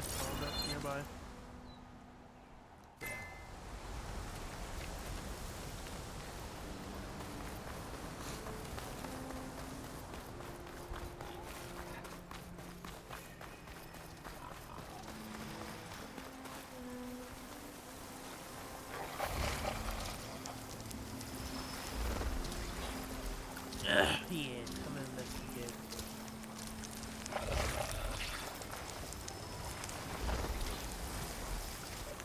a tunnel that's nearby. Yeah, come and investigate.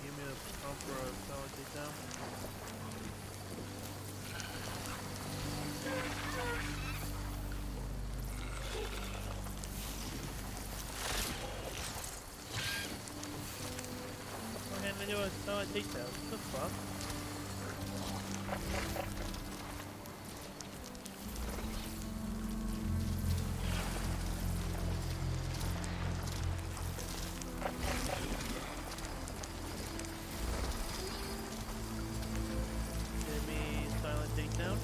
Give me a pump or a solid takedown. Okay, I'm gonna do a solid takedown. What the fuck? Give me silent takedown.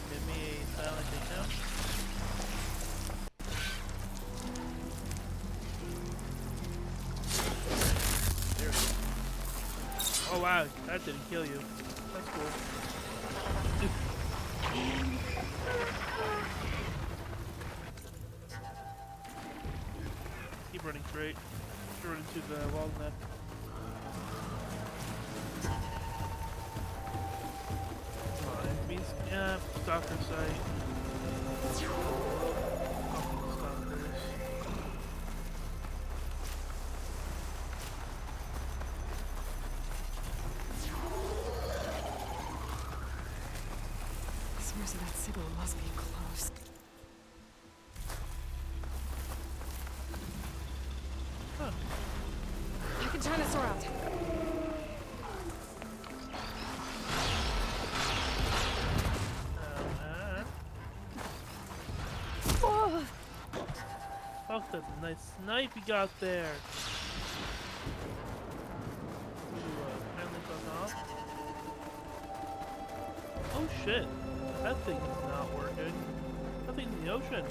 Give me a silent takedown. There we go. Oh wow, that didn't kill you. That's cool. Keep running straight. Run into the wall left. Come on, enemies. Yeah, stalker site. Fucking stalkers. The source of that signal must be close. Huh. I can turn us around. Whoa! Fuck, that's a nice snipe you got there. Ooh, kindly fuck off. Oh shit. That thing is not working. That thing's in the ocean.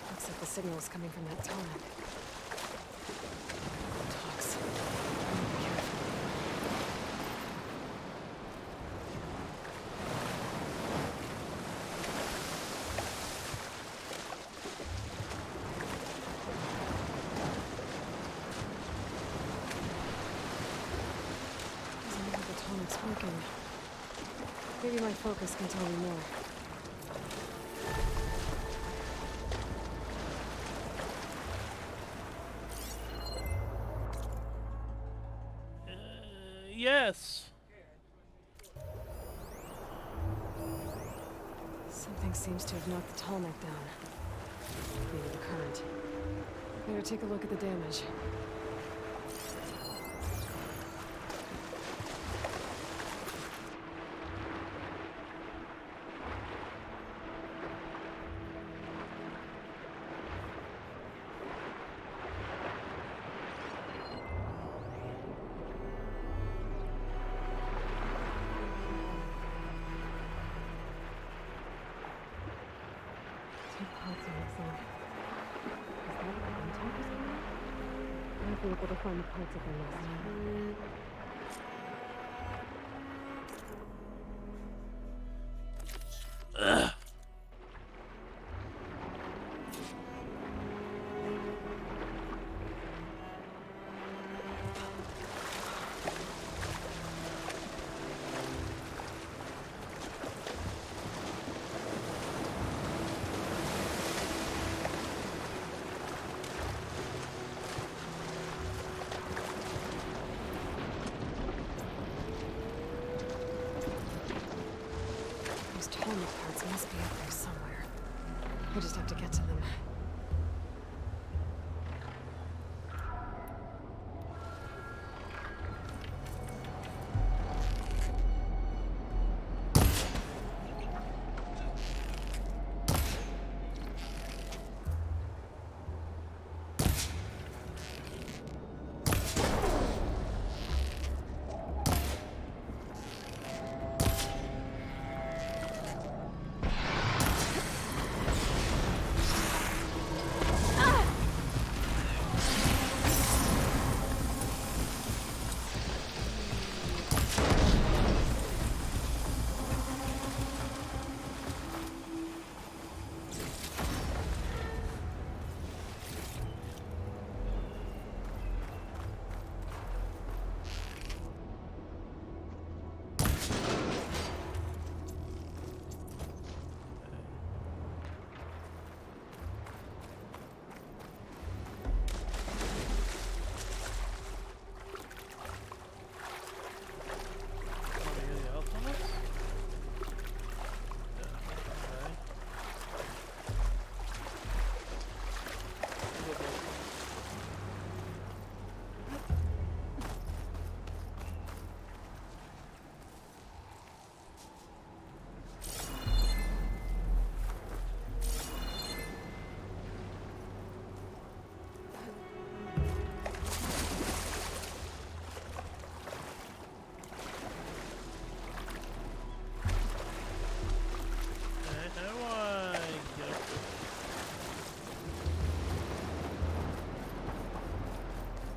Looks like the signal is coming from that tunnel. Talks. Doesn't look like the tonic's working. Maybe my focus can tell me more. Yes. Something seems to have knocked the tallneck down. Maybe the current. Better take a look at the damage. Two parts are missing. Is that what I'm talking about? I might be able to find the parts of the nest. Those tallneck parts must be up there somewhere. I just have to get to them.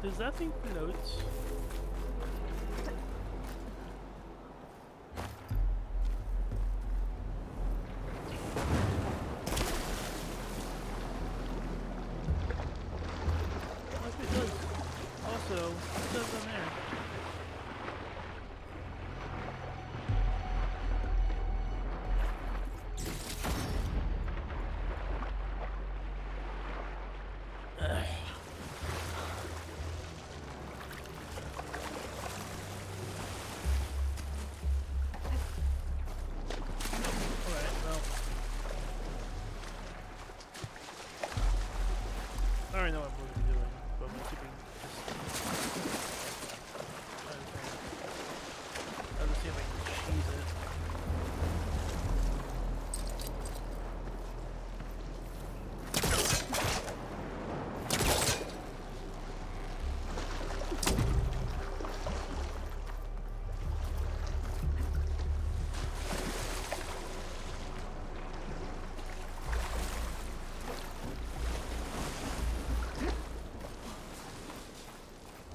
Does that thing float? Like it does. Also, what does on there? Alright, well. I already know what I'm going to be doing, but I'm keeping I'll just see if I can cheese it.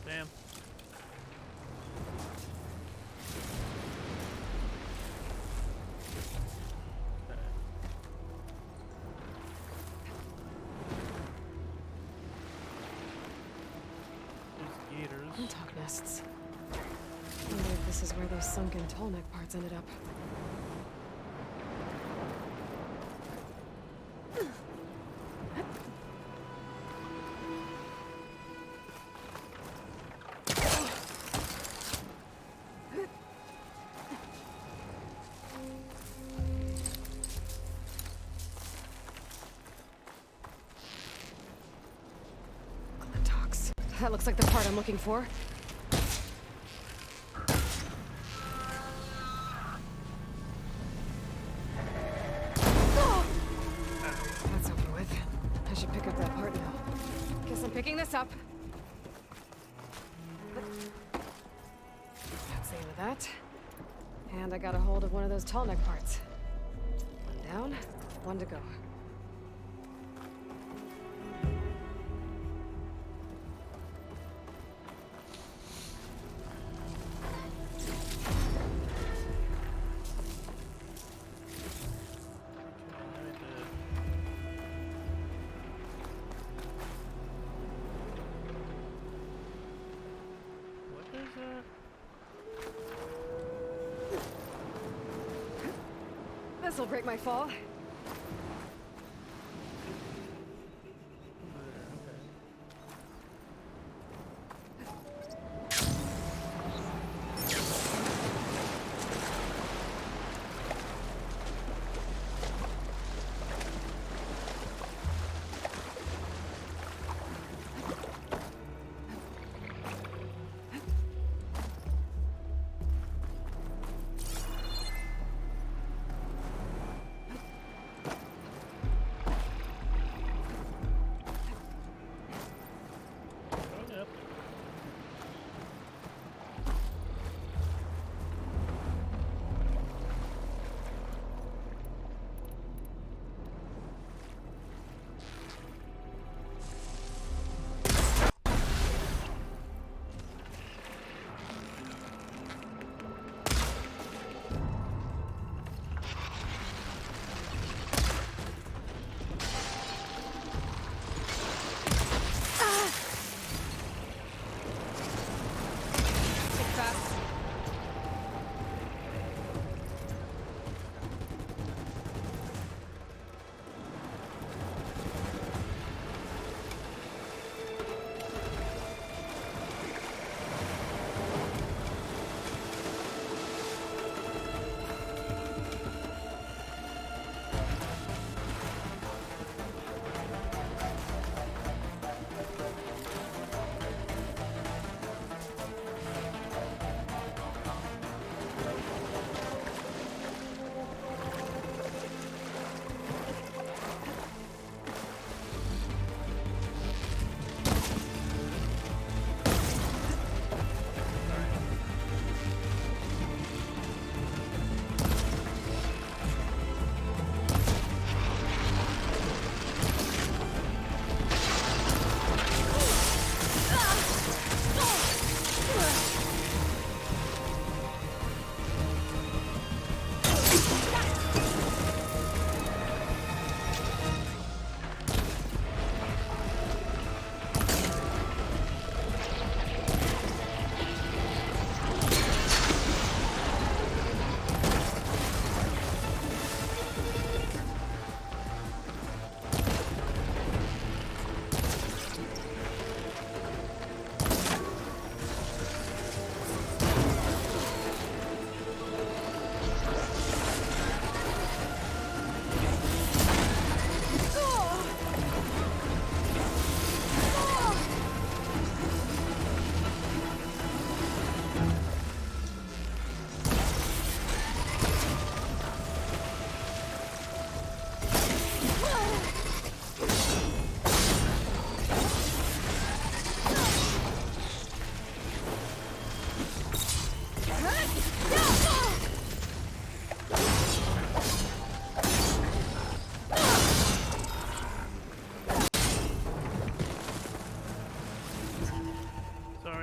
Damn. Okay. There's gators. Talk nests. Wonder if this is where those sunken tall neck parts ended up. Glintox. That looks like the part I'm looking for. That's over with. I should pick up that part now. Guess I'm picking this up. That's the end of that. And I got a hold of one of those tall neck parts. One down, one to go. What is that? This'll break my fall. There, okay.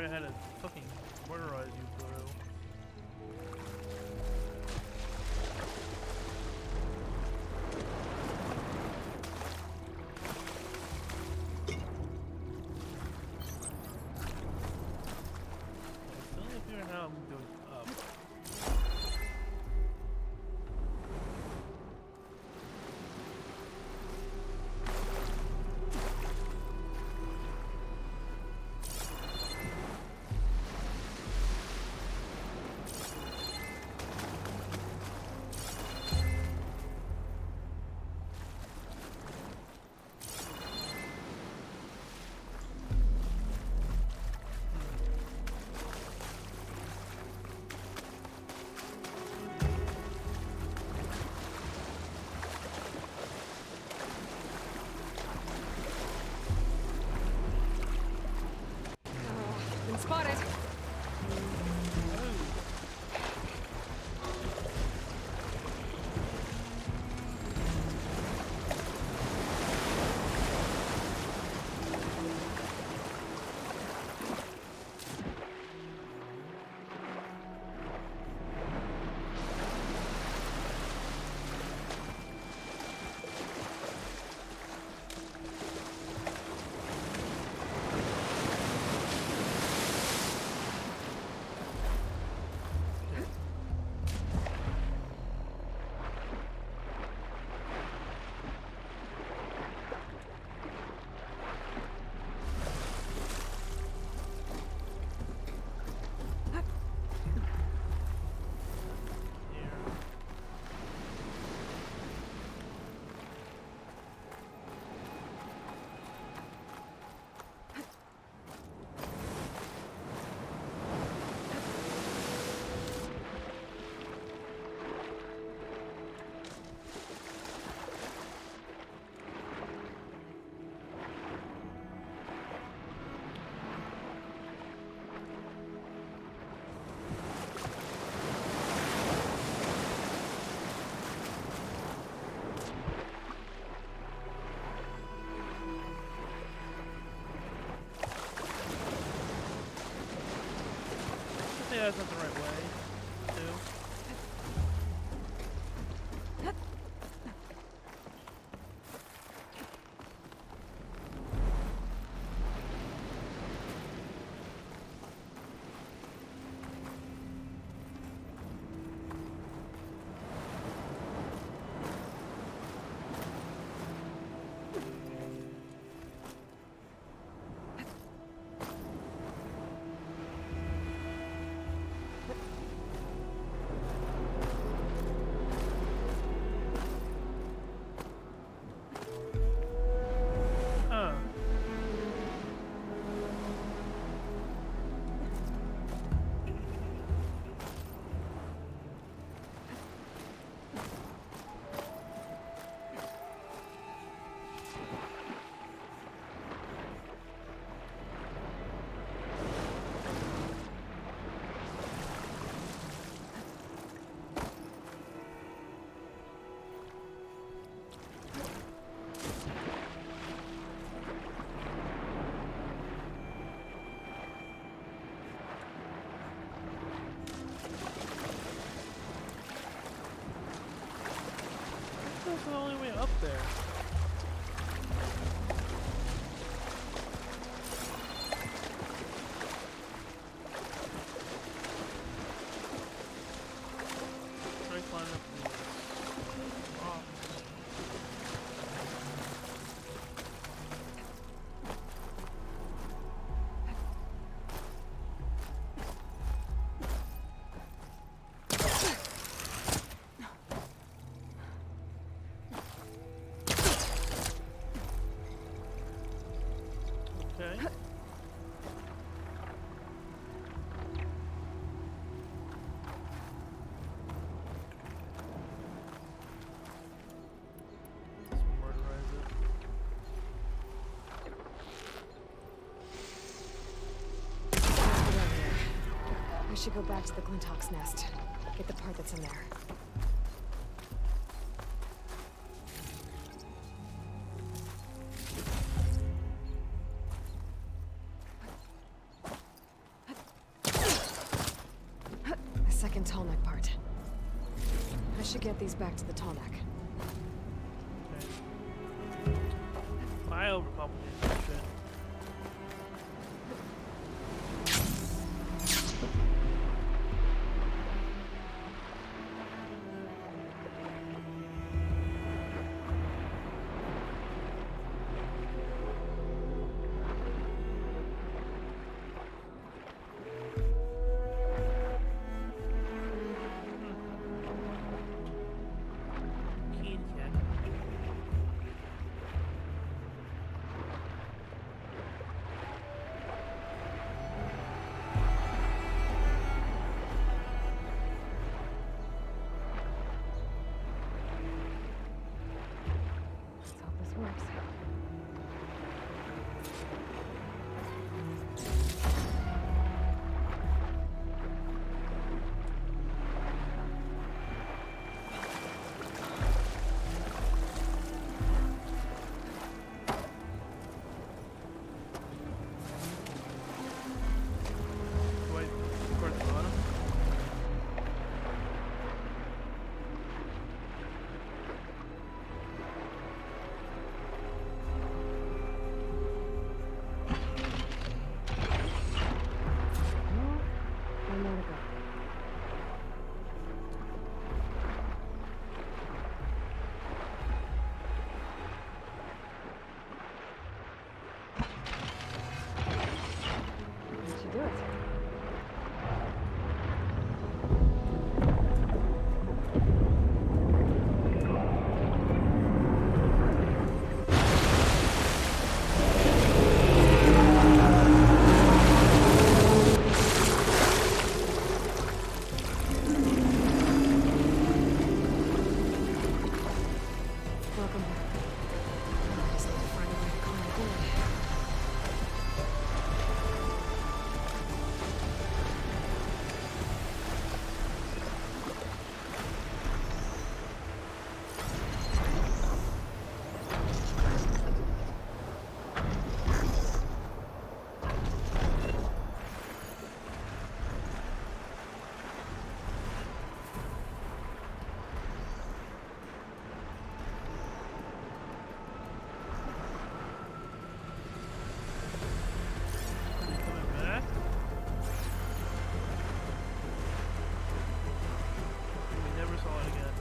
out how to fucking murderize you, bro. I still figure out how I'm going up. Been spotted. Yeah, that's not the right way, too. Huh. That's the only way up there. Try climbing up these rocks. Okay. Let's murderize it. I should go back to the Glintock's nest. Get the part that's in there. second Tallneck part. I should get these back to the Tallneck. Okay. I overcomplicated that shit. Keen cat. Let's hope this works. Wait, towards the bottom. Well, one more to go. That should do it. Welcome back. I just need to find a way to climb aboard. Coming back. We never saw it again.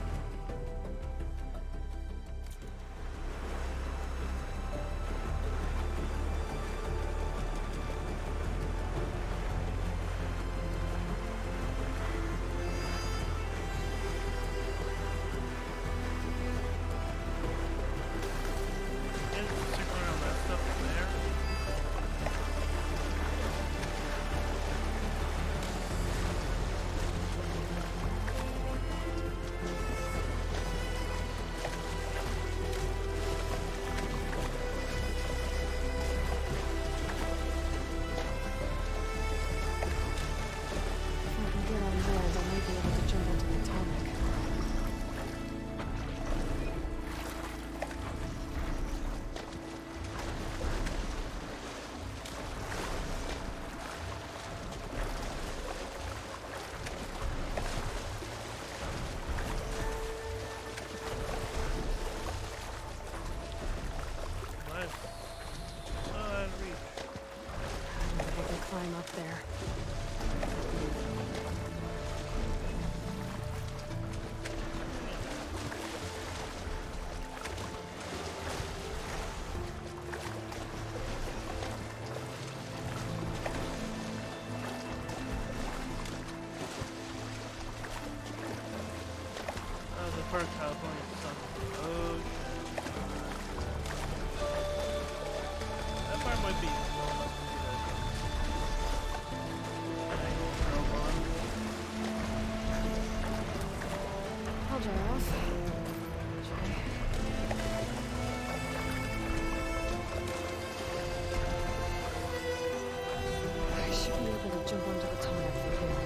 And stick around that stuff in there. If I can get on land, I might be able to jump into the Tallneck. Nice. Oh, that reach. I wonder if I can climb up there. That was the first California sun. Oh shit. That part might be slow enough to do that. Hang on. I'll dry off. Should I? I should be able to jump onto the Tallneck from here.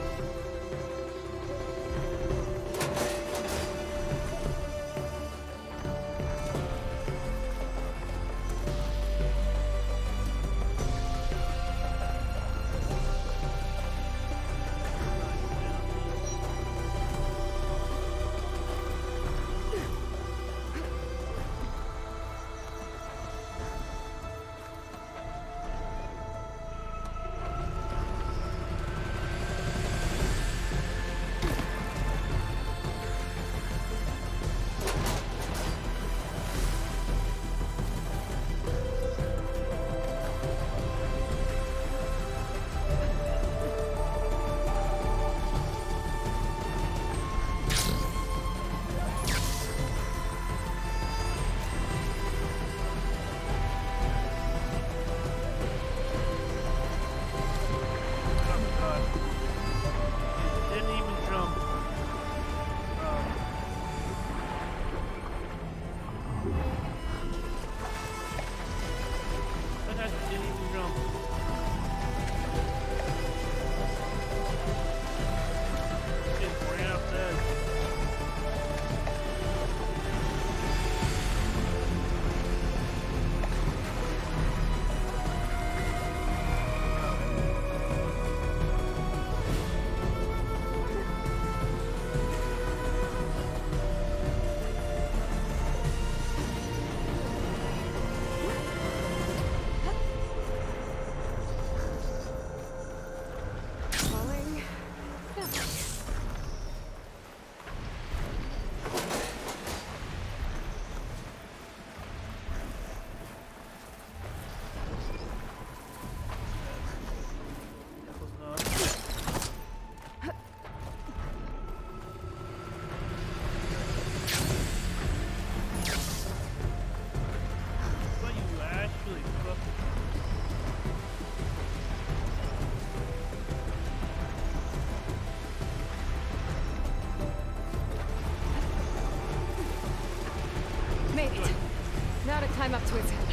climb up to its head.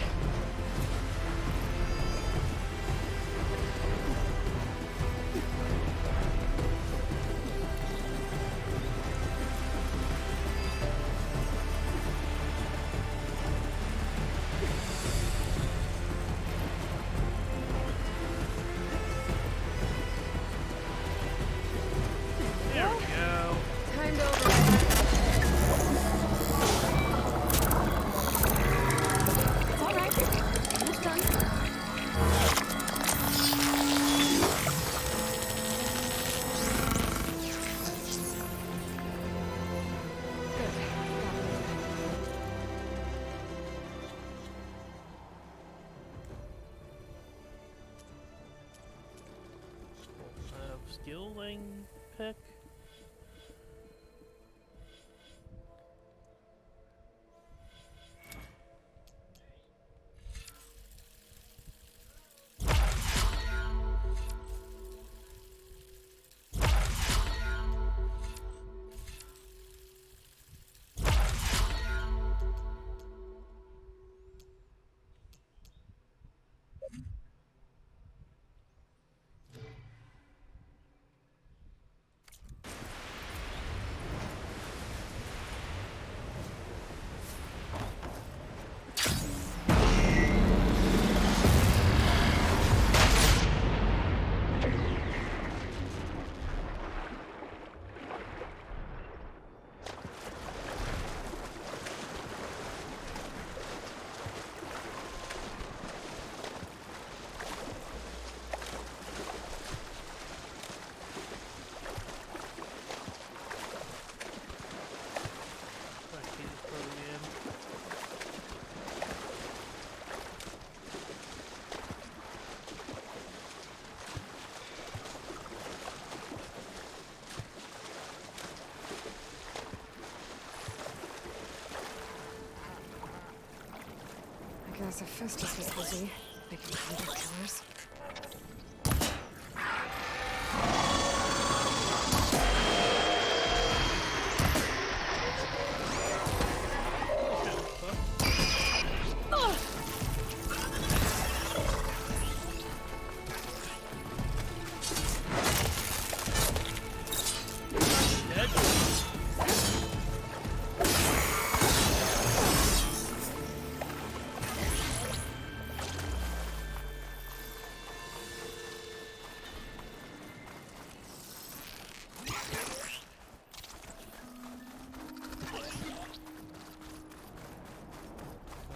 There we go. Time to override. It's all right. Almost done. Good. Got it. Skilling pick. I guess Hephaestus was busy making hundred killers.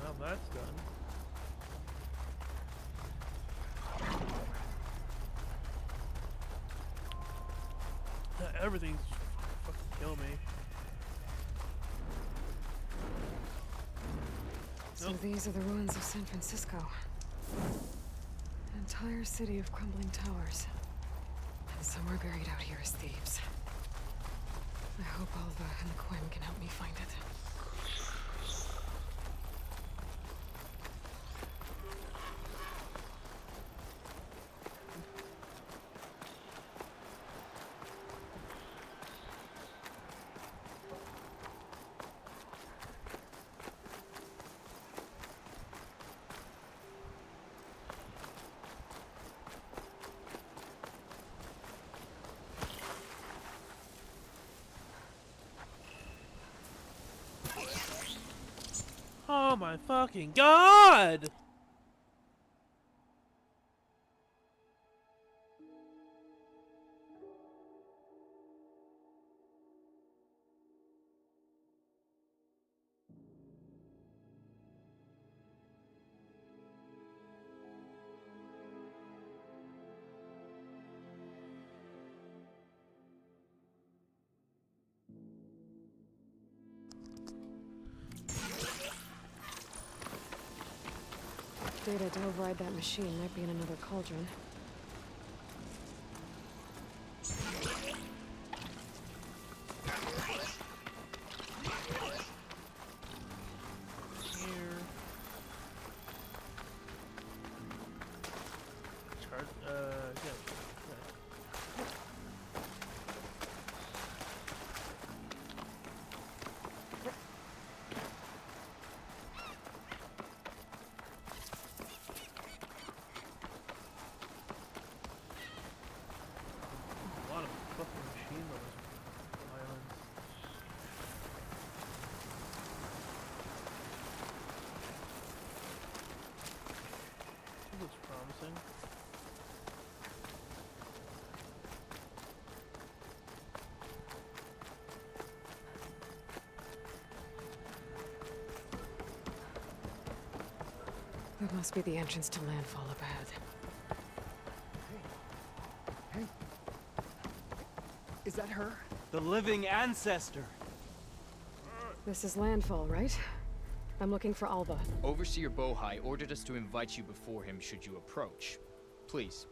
Well, that's done. Everything's fucking kill me. So Nope. these are the ruins of San Francisco. An entire city of crumbling towers. And somewhere buried out here is Thebes. I hope Alva and Quinn can help me find it. Oh my fucking god! Data to override that machine might be in another cauldron. Here. Charge, yeah. Must be the entrance to Landfall up ahead. Hey. Is that her? The living ancestor. This is Landfall, right? I'm looking for Alva. Overseer Bohai ordered us to invite you before him should you approach. Please,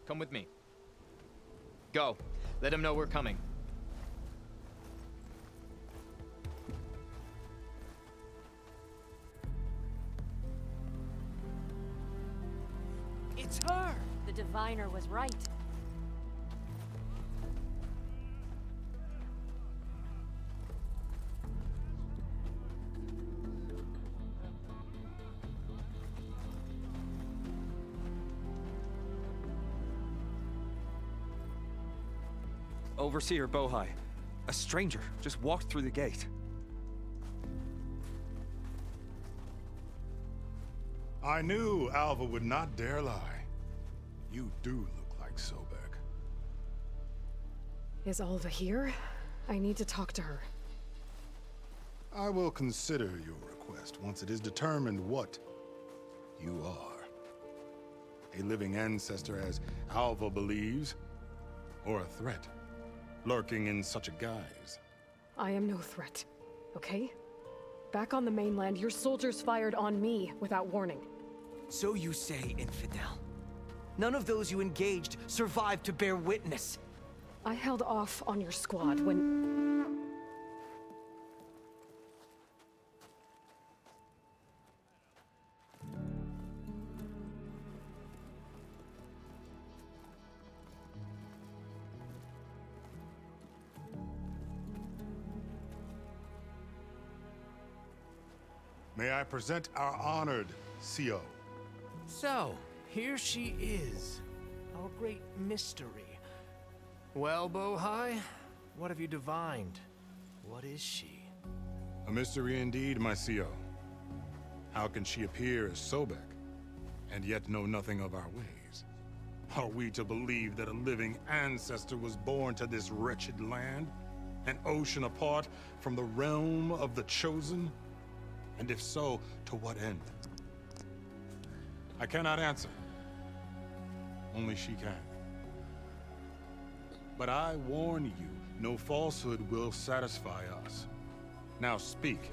come with me. Go. Let him know we're coming. It's her! The diviner was right. Overseer Bohai. A stranger just walked through the gate. I knew Alva would not dare lie. You do look like Sobek. Is Alva here? I need to talk to her. I will consider your request once it is determined what you are. A living ancestor, as Alva believes, or a threat, lurking in such a guise. I am no threat, okay? Back on the mainland, your soldiers fired on me without warning. So you say, infidel. None of those you engaged survived to bear witness. I held off on your squad when... May I present our honored CO. So, here she is. Our great mystery. Well, Bohai, what have you divined? What is she? A mystery indeed, my CO. How can she appear as Sobek, and yet know nothing of our ways? Are we to believe that a living ancestor was born to this wretched land? An ocean apart from the realm of the Chosen? And if so, to what end? I cannot answer. Only she can. But I warn you, no falsehood will satisfy us. Now speak.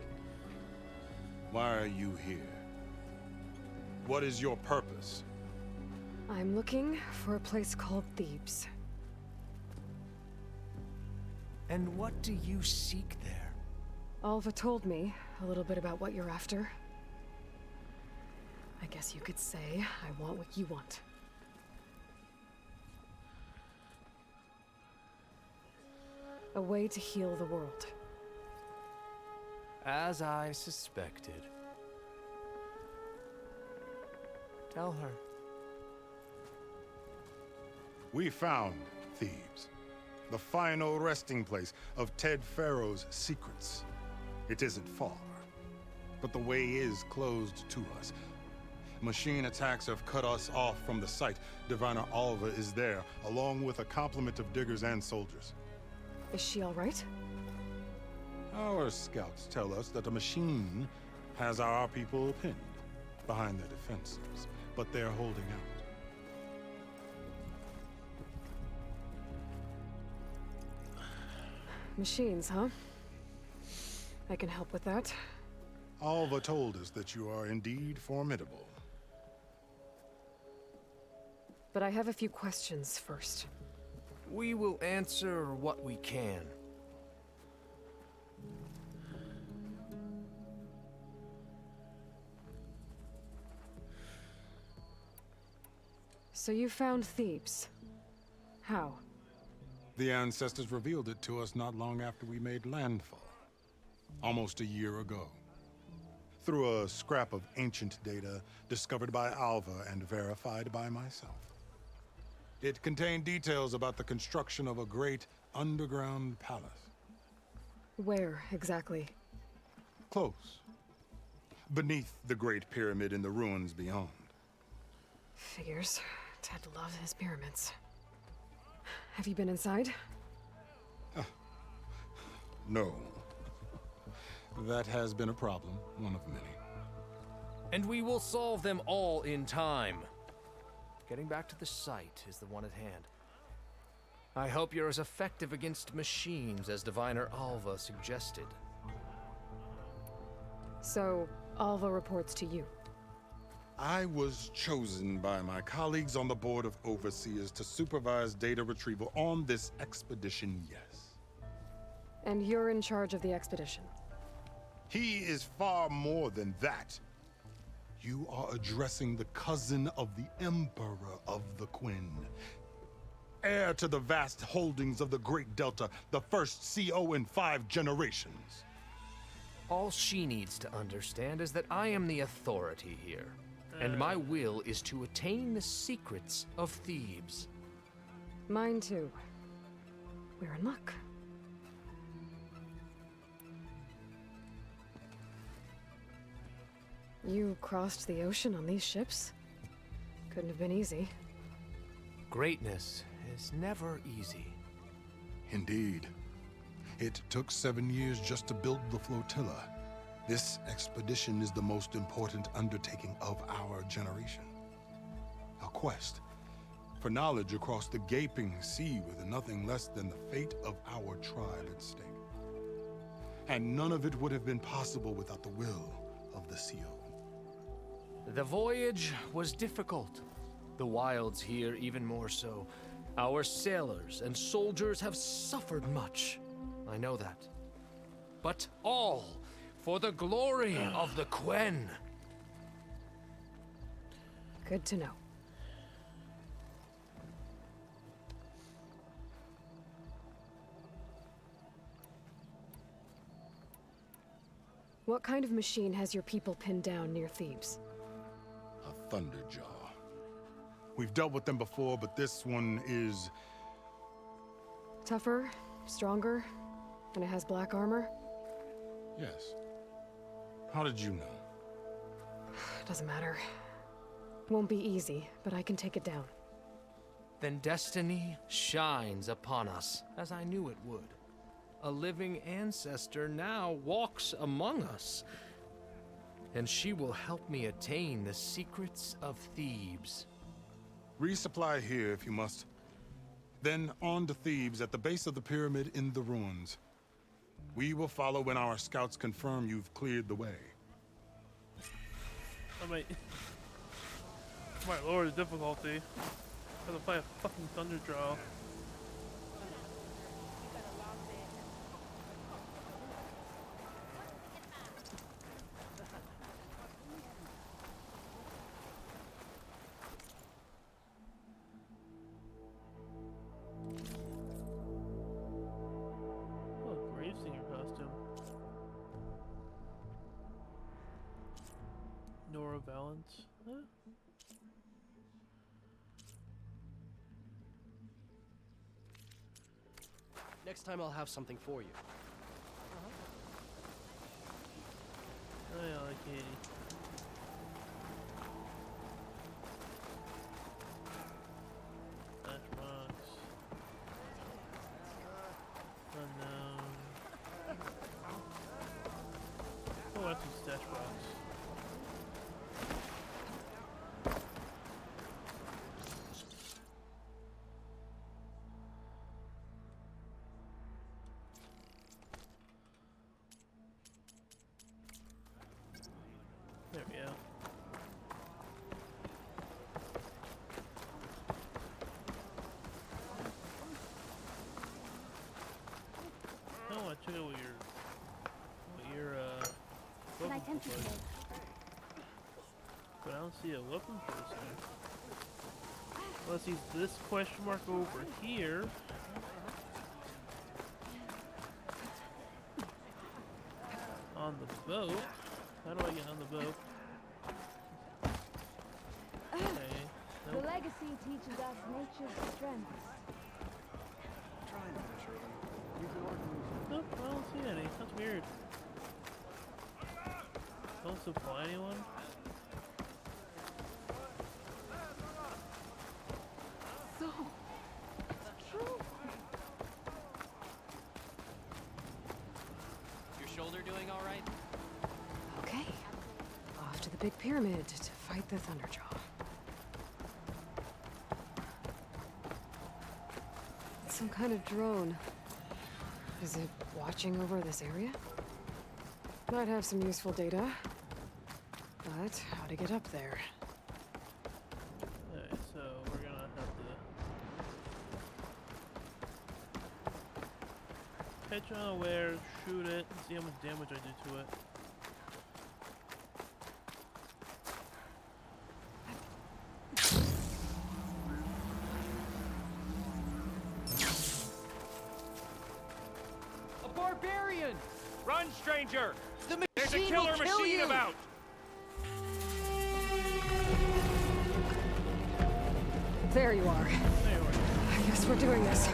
Why are you here? What is your purpose? I'm looking for a place called Thebes. And what do you seek there? Alva told me a little bit about what you're after. I guess you could say I want what you want. A way to heal the world. As I suspected. Tell her. We found Thebes, the final resting place of Ted Pharaoh's secrets. It isn't far, but the way is closed to us. Machine attacks have cut us off from the site. Diviner Alva is there, along with a complement of diggers and soldiers. Is she all right? Our scouts tell us that a machine has our people pinned behind their defenses, but they're holding out. Machines, huh? I can help with that. Alva told us that you are indeed formidable. But I have a few questions first. We will answer what we can. So you found Thebes. How? The ancestors revealed it to us not long after we made landfall. Almost a year ago. Through a scrap of ancient data discovered by Alva and verified by myself. It contained details about the construction of a great underground palace. Where, exactly? Close. Beneath the Great Pyramid in the ruins beyond. Figures. Ted loved his pyramids. Have you been inside? No. That has been a problem, one of many. And we will solve them all in time. Getting back to the site is the one at hand. I hope you're as effective against machines as Diviner Alva suggested. So, Alva reports to you. I was chosen by my colleagues on the Board of Overseers to supervise data retrieval on this expedition, yes. And you're in charge of the expedition. He is far more than that. You are addressing the cousin of the Emperor of the Quinn. Heir to the vast holdings of the Great Delta, the first CO in 5 generations. All she needs to understand is that I am the authority here, and my will is to attain the secrets of Thebes. Mine too. We're in luck. You crossed the ocean on these ships? Couldn't have been easy. Greatness is never easy. Indeed. It took 7 years just to build the flotilla. This expedition is the most important undertaking of our generation. A quest for knowledge across the gaping sea with nothing less than the fate of our tribe at stake. And none of it would have been possible without the will of the CO. The voyage was difficult. The wilds here even more so. Our sailors and soldiers have suffered much. I know that. But all for the glory of the Quen. Good to know. What kind of machine has your people pinned down near Thebes? A Thunderjaw. We've dealt with them before, but this one is... Tougher, stronger, and it has black armor? Yes. How did you know? Doesn't matter. Won't be easy, but I can take it down. Then destiny shines upon us, as I knew it would. A living ancestor now walks among us, and she will help me attain the secrets of Thebes. Resupply here if you must. Then on to Thebes at the base of the pyramid in the ruins. We will follow when our scouts confirm you've cleared the way. I might lower the difficulty. I'm gonna fight a fucking Thunderjaw. Oh, Gravesinger costume. Nora Valance. Huh? Next time I'll have something for you. Oh yeah, I like Katie. Matchbox. Unknown. Oh, that's a stash box. There we go. I want to check out what your Can I weapon tempt you looks like. today? But I don't see a weapon for this guy. Unless he's this question mark over here. On the boat. How do I get on the boat? Okay. The Nope. legacy teaches us nature's strength. Nope, I don't see any. That's weird. Don't supply anyone? So, it's true. Your shoulder doing all right? Okay. Off to the big pyramid to fight the Thunderjaw. It's some kind of drone. Is it watching over this area? Might have some useful data. But how to get up there? Alright, so we're gonna have to catch unaware, shoot it, and see how much damage I do to it. A barbarian! Run, stranger! The There's a machine killer will kill machine you! about! There you are. There you are. I guess we're doing this.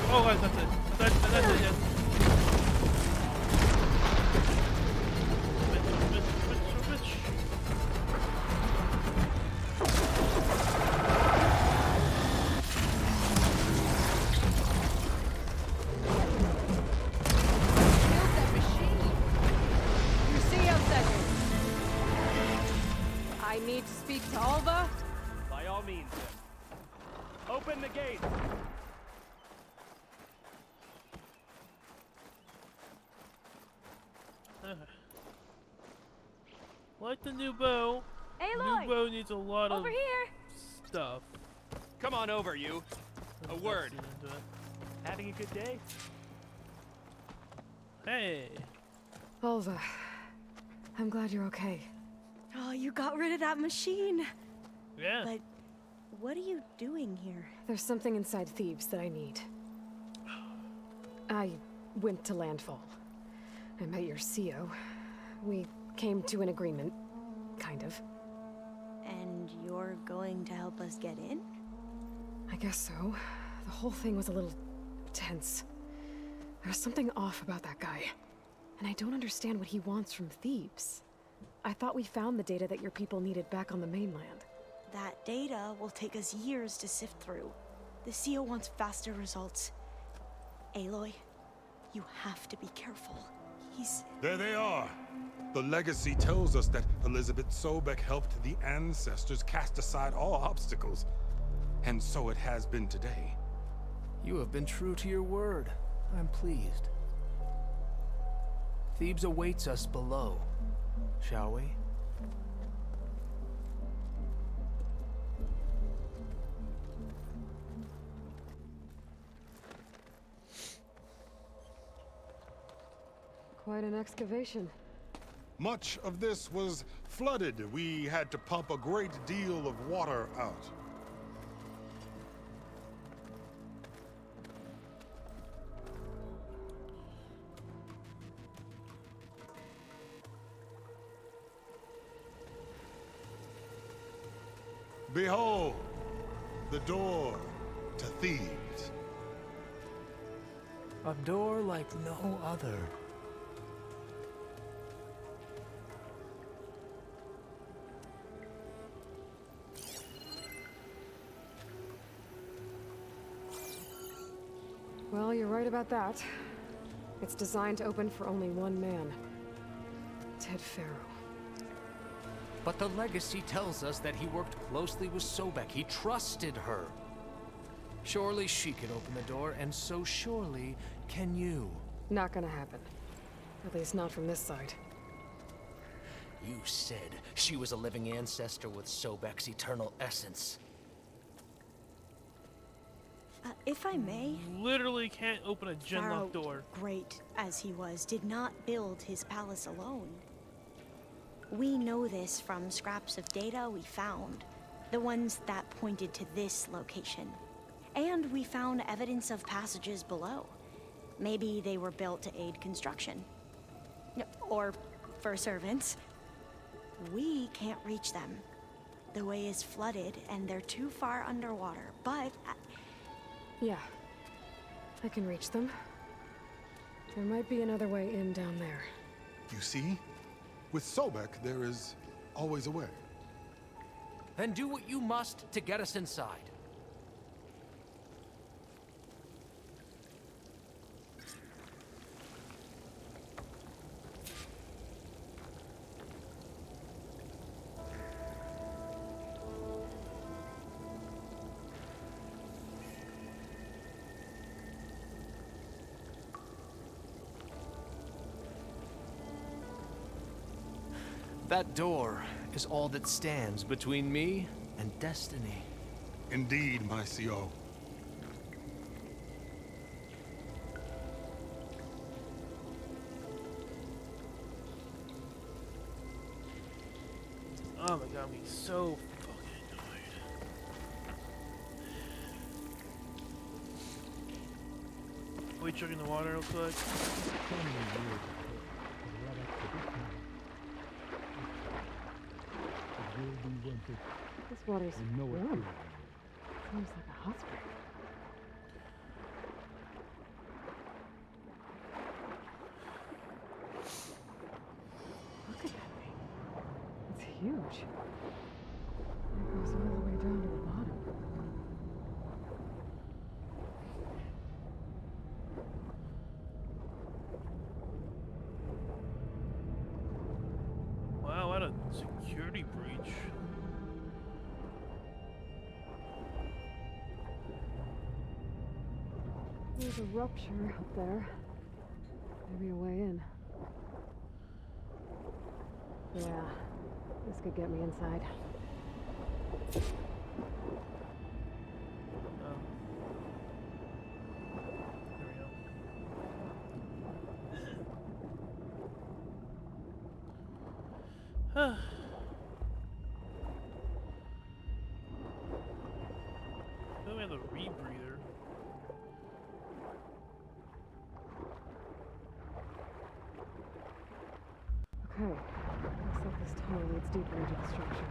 Oh, right, that's it. That's it, yes. Bitch. That machine. You see outside. I need to speak to Alva. By all means, then. Open the gate! Like the new bow. Aloy! New bow needs a lot Over of here! stuff. Come on over, you. A Let's word. get into it. Having a good day? Hey. Alva, I'm glad you're okay. Oh, you got rid of that machine. Yeah. But what are you doing here? There's something inside Thebes that I need. I went to Landfall. I met your CO. We came to an agreement, kind of. And you're going to help us get in? I guess so. The whole thing was a little tense. There was something off about that guy. And I don't understand what he wants from Thebes. I thought we found the data that your people needed back on the mainland. That data will take us years to sift through. The CO wants faster results. Aloy, you have to be careful. He's... There they are. The legacy tells us that Elizabeth Sobek helped the ancestors cast aside all obstacles. And so it has been today. You have been true to your word. I'm pleased. Thebes awaits us below, shall we? Quite an excavation. Much of this was flooded. We had to pump a great deal of water out. Behold, the door to Thebes. A door like no other. Well, you're right about that. It's designed to open for only one man. Ted Faro. But the legacy tells us that he worked closely with Sobek. He trusted her. Surely she can open the door, and so surely can you. Not gonna happen. At least not from this side. You said she was a living ancestor with Sobek's eternal essence. If I may, Literally can't open a Pharaoh, genlock door. great as he was, did not build his palace alone. We know this from scraps of data we found, the ones that pointed to this location. And we found evidence of passages below. Maybe they were built to aid construction. Or for servants. We can't reach them. The way is flooded and they're too far underwater, but... Yeah. I can reach them. There might be another way in down there. You see? With Sobek, there is always a way. Then do what you must to get us inside. That door is all that stands between me and destiny. Indeed, my CO. Oh my god, I'm so fucking annoyed. We chugging the water real quick. This water's warm. Seems like a hot spring. Look at that thing. It's huge. It goes all the way down to the bottom. Wow, what a security breach. There's a rupture up there. Maybe a way in. Yeah, this could get me inside. There we go. We have a rebreather. It's deeper into the structure.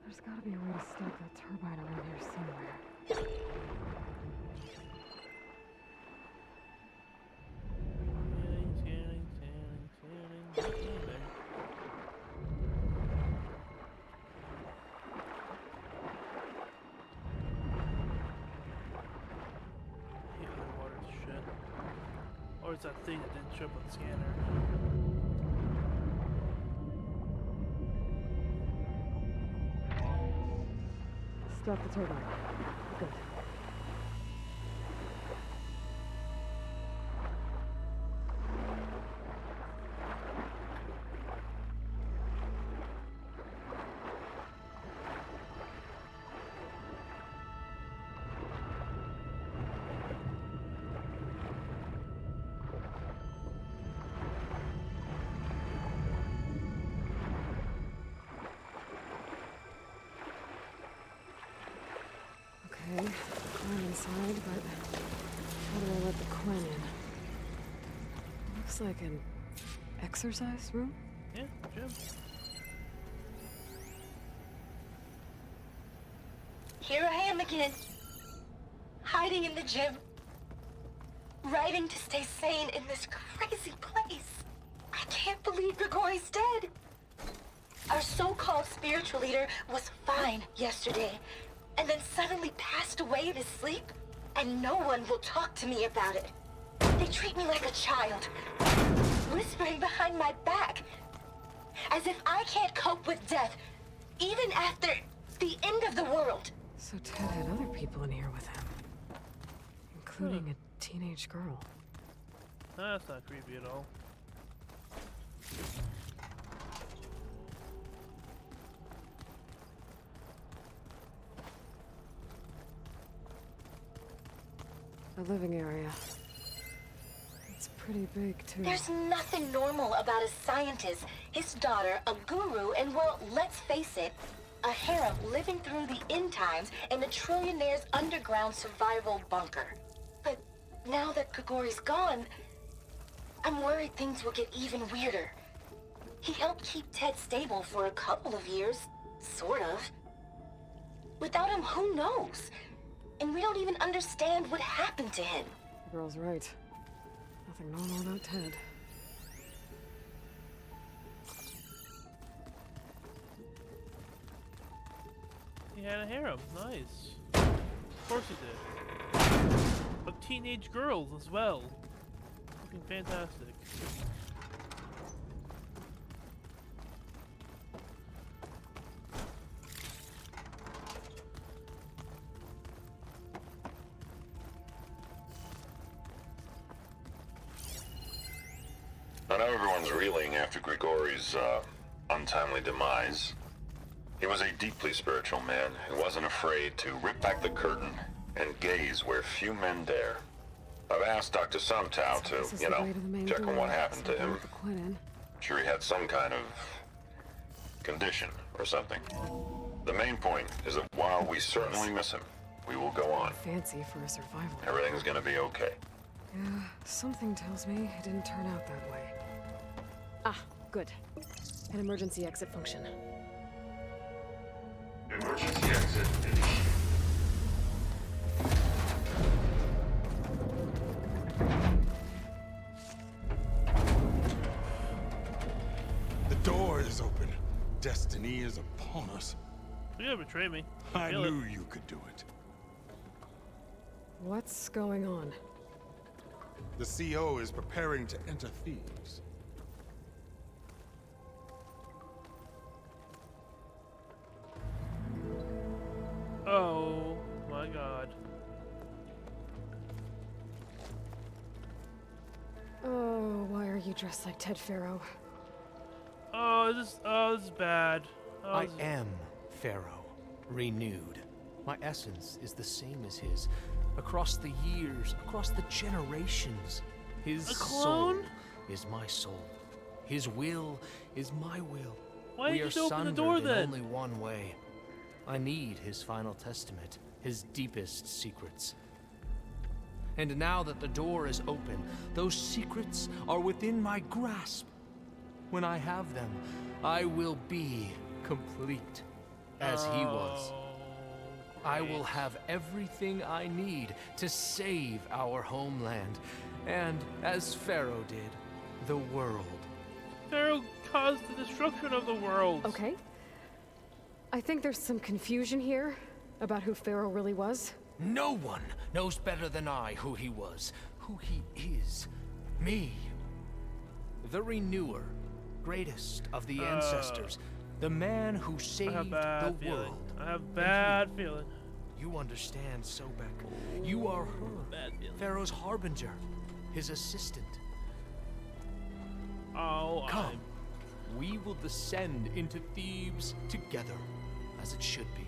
There's gotta be a way to stop that turbine around here somewhere. Scanning. Yeah, underwater shit. Or it's that thing that didn't show up on the scanner. Stop the turbine. Good. Okay, I'm inside, but how do I let the Quen in? Looks like an exercise room? Yeah, gym. Here I am again, hiding in the gym, writing to stay sane in this crazy place. I can't believe Grigori's dead. Our so-called spiritual leader was fine yesterday, and then suddenly passed away in his sleep, and no one will talk to me about it. They treat me like a child, whispering behind my back, as if I can't cope with death, even after the end of the world. So Ted had other people in here with him, including a teenage girl. That's not creepy at all. The living area. It's pretty big, too. There's nothing normal about a scientist, his daughter, a guru, and well, let's face it, a harem living through the end times in a trillionaire's underground survival bunker. But now that Grigori's gone, I'm worried things will get even weirder. He helped keep Ted stable for a couple of years, sort of. Without him, who knows? And we don't even understand what happened to him. The girl's right. Nothing normal about Ted. He had a harem. Nice. Of course he did. But teenage girls as well. Looking fantastic. I know everyone's reeling after Grigori's untimely demise. He was a deeply spiritual man who wasn't afraid to rip back the curtain and gaze where few men dare. I've asked Dr. Sumtow to, you know, check on what happened to him. I'm sure he had some kind of condition or something. The main point is that while we certainly miss him, we will go on. Fancy for a survival. Everything's gonna be okay. Yeah, something tells me it didn't turn out that way. Ah, good. An emergency exit function. Emergency exit initiated. The door is open. Destiny is upon us. You're gonna betray me. I Feel knew it. you could do it. What's going on? The CO is preparing to enter Thebes. Oh my god. Oh, why are you he dressed like Ted Pharaoh? Oh, this is bad. Oh, I this is- am Pharaoh, renewed. My essence is the same as his. Across the years, across the generations, his A soul clone? is my soul. His will is my will. Why we didn't are you open the sundered door in then? only one way. I need his final testament, his deepest secrets. And now that the door is open, those secrets are within my grasp. When I have them, I will be complete, as he was. Oh, I will great. have everything I need to save our homeland, and, as Pharaoh did, the world. Pharaoh caused the destruction of the world. Okay. I think there's some confusion here about who Pharaoh really was. No one knows better than I who he was, who he is. Me. The Renewer, greatest of the ancestors, the man who I have saved the bad feeling. world. I have bad feeling. You understand, Sobek. You are her, Bad feeling. Pharaoh's harbinger, his assistant. Oh, Come, we will descend into Thebes together, as it should be.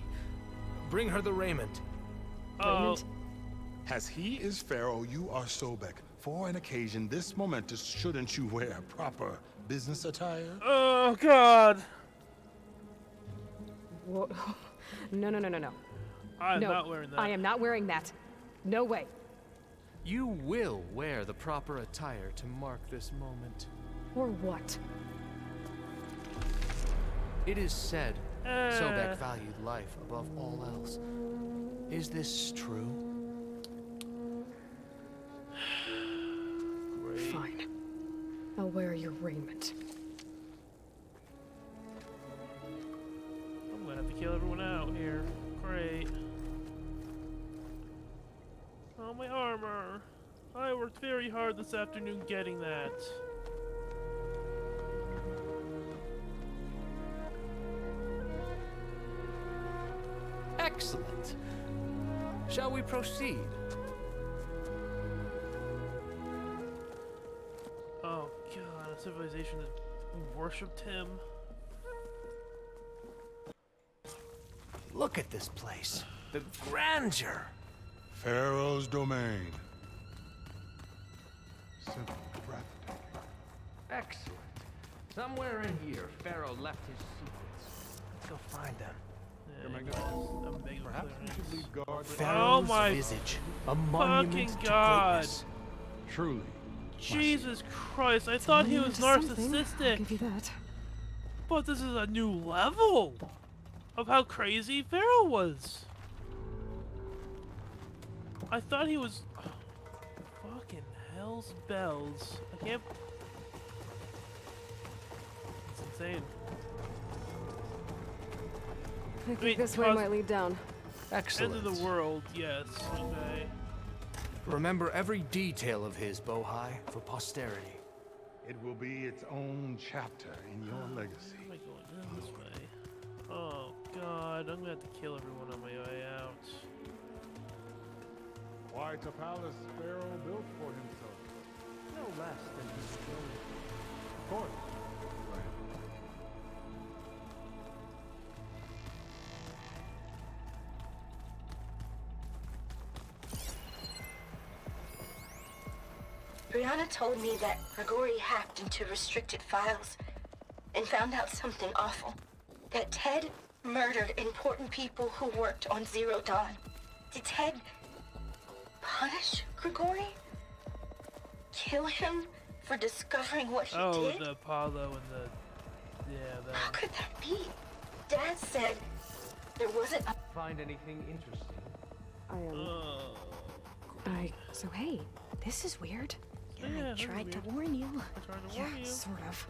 Bring her the raiment. Oh, As he is Pharaoh, you are Sobek. For an occasion this momentous, shouldn't you wear proper business attire? oh God! Whoa. No, no, no, no, no. I'm No, not wearing that. I am not wearing that. No way. You will wear the proper attire to mark this moment. Or what? It is said Sobek valued life above all else. Is this true? Great. Fine. I'll wear your raiment. I'm gonna have to kill everyone out here. Great. Oh, my armor. I worked very hard this afternoon getting that. Excellent. Shall we proceed? Oh God, a civilization that worshipped him. Look at this place. The grandeur. Pharaoh's domain. Simply breathtaking. Excellent. Somewhere in here, Pharaoh left his secrets. Let's go find them. Perhaps we should leave guard. Pharaoh's my visage, a monument fucking to God. greatness. Truly. Jesus Christ, I thought he was Something. I'll narcissistic. give you that. But this is a new level of how crazy Pharaoh was. I thought he was fucking hell's bells. I can't. It's insane. I think Wait, this way cause- might lead down. Excellent. End of the world, yes. Okay. Remember every detail of his, Bohai, for posterity. It will be its own chapter in your legacy. Where am I going? This way. Oh God, I'm gonna have to kill everyone on my way out. Quite a palace Pharaoh built for himself. No less than his throne. Of course. Brianna told me that Grigori hacked into restricted files and found out something awful. That Ted murdered important people who worked on Zero Dawn. Did Ted punish Grigori? Kill him for discovering what he Oh, did? the Apollo and the How could that be? Dad said there wasn't a... Find anything interesting? So hey, this is weird. Yeah, I tried to warn you. I tried to warn you. Sort of.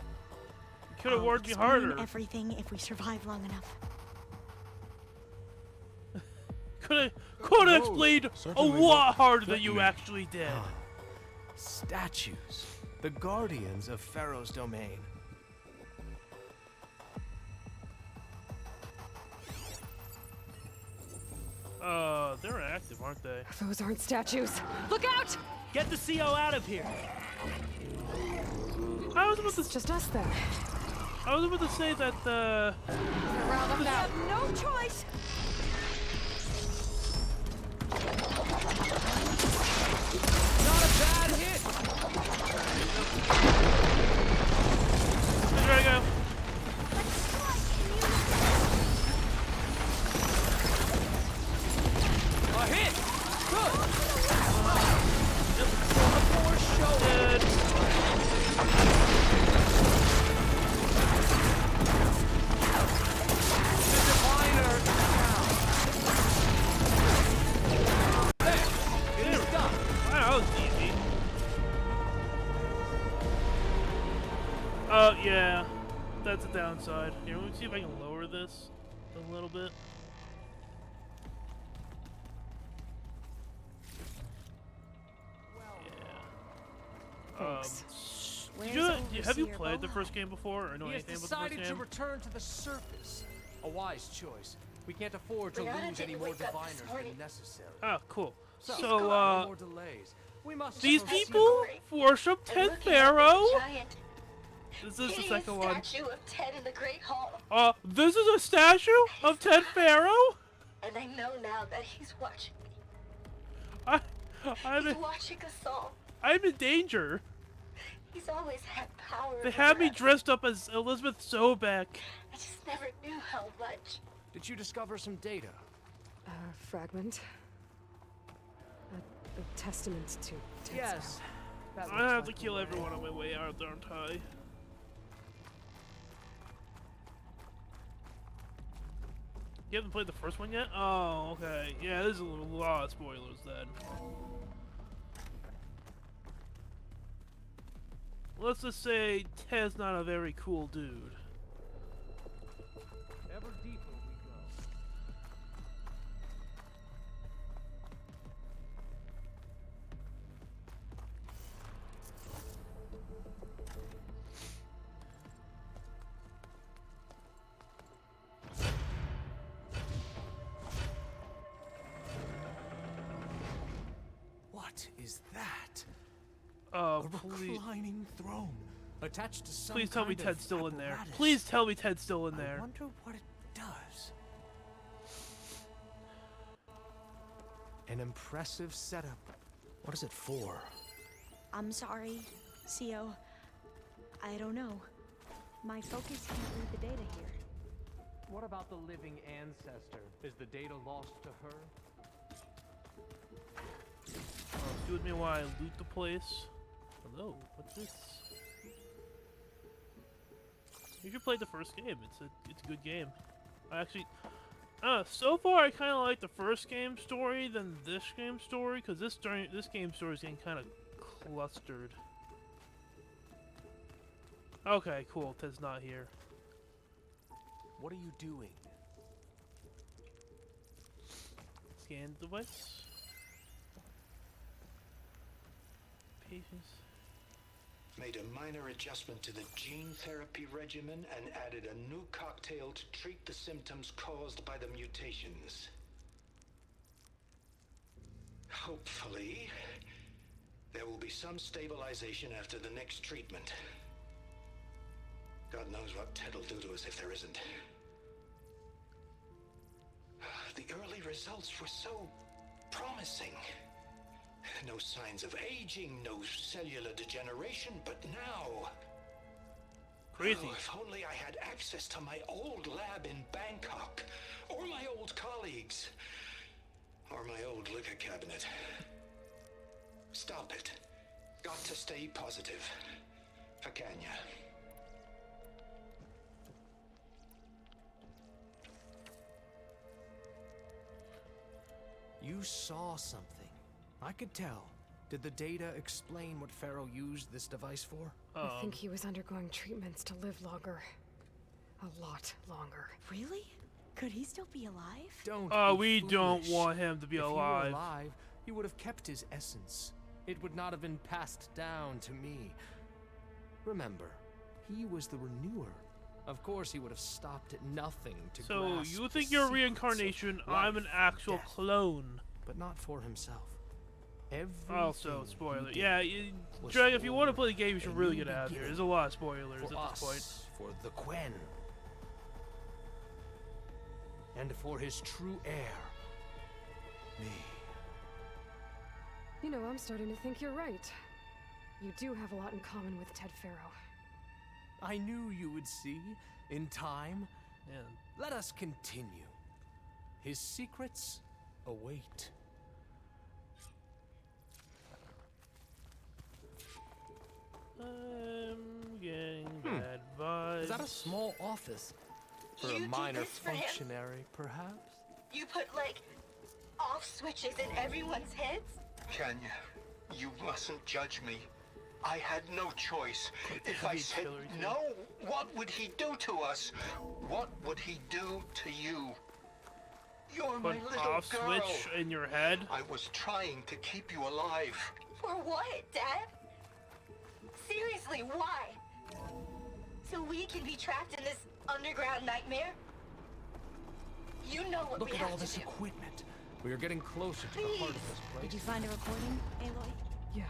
Could have I'll warned you explain harder. everything if we survive long enough. Could have knows? explained a Certainly lot not harder than you threatening. actually did. Statues. The guardians of Pharaoh's domain. They're active, aren't they? Those aren't statues. Look out! Get the CO out of here! I was about to. It's just us then. I was about to say that the. Round up now. No choice. Not a bad hit. There I go. A hit. Good. Yeah, that's a downside. Here, let me see if I can lower this a little bit. Thanks. Have you played the first game before, or know He has anything about the first decided to game? return to the surface. A wise choice. We can't afford to Rihanna lose any didn't more wake up this diviners morning. than necessary. Oh, cool. So, So, no more delays. We must these proceed. people worship Ted Pharaoh? This is the second one. Statue of Ted in the Great Hall. This is a statue of Ted Pharaoh? And I know now that he's watching me. I'm He's watching us all. I'm in danger. He's always had power. They over had me us. dressed up as Elizabeth Sobeck. I just never knew how much. Did you discover some data? Fragment. A testament to Ted's Yes. That I looks have to like kill the way. everyone on my way out, don't I? You haven't played the first one yet? Oh, okay. Yeah, there's a lot of spoilers then. Let's just say Ted's not a very cool dude. Ever deeper we go. What is that? A Please. reclining throne attached to some Please tell me kind of Ted's still in there. apparatus. Please tell me Ted's still in there. I wonder what it does. An impressive setup. What is it for? I'm sorry, CO. I don't know. My focus can't read the data here. What about the living ancestor? Is the data lost to her? Do with me while I loot the place. Hello, what's this? You should play the first game. It's a good game. I actually, so far I kind of like the first game story than this game story because this game story is getting kind of clustered. Okay, cool. Ted's not here. What are you doing? Scan device. Patience. Made a minor adjustment to the gene therapy regimen and added a new cocktail to treat the symptoms caused by the mutations. Hopefully, there will be some stabilization after the next treatment. God knows what Ted will do to us if there isn't. The early results were so promising. No signs of aging, no cellular degeneration, but now... Crazy. Oh, if only I had access to my old lab in Bangkok, or my old colleagues, or my old liquor cabinet. Stop it. Got to stay positive. For Kanya. You saw something. I could tell. Did the data explain what Pharaoh used this device for? I think he was undergoing treatments to live longer. A lot longer. Really? Could he still be alive? Don't. We be don't foolish. want him to be If alive. he were alive, he would have kept his essence. It would not have been passed down to me. Remember, he was the renewer. Of course, he would have stopped at nothing to So grasp you the think you're a secrets of reincarnation? life I'm an and actual death. clone. But not for himself. Also, spoiler. Yeah, Drag, if you want to play the game, you should really get out of here. There's a lot of spoilers at this point. For the Quen. And for his true heir, me. You know, I'm starting to think you're right. You do have a lot in common with Ted Faro. I knew you would see, in time. Yeah. Let us continue. His secrets await. I'm getting bad vibes. Is that a small office? For You a did minor this for him. functionary, perhaps? You put, like, off switches in everyone's heads? Kenya, you mustn't judge me. I had no choice. If I said no, what would he do to us? What would he do to you? You're my Put little off girl. switch in your head? I was trying to keep you alive. For what, Dad? Seriously, why? So we can be trapped in this underground nightmare? You know what Look we at have all to this do. equipment. We are getting closer to the heart of this place. Did you find a recording, Aloy? Yeah.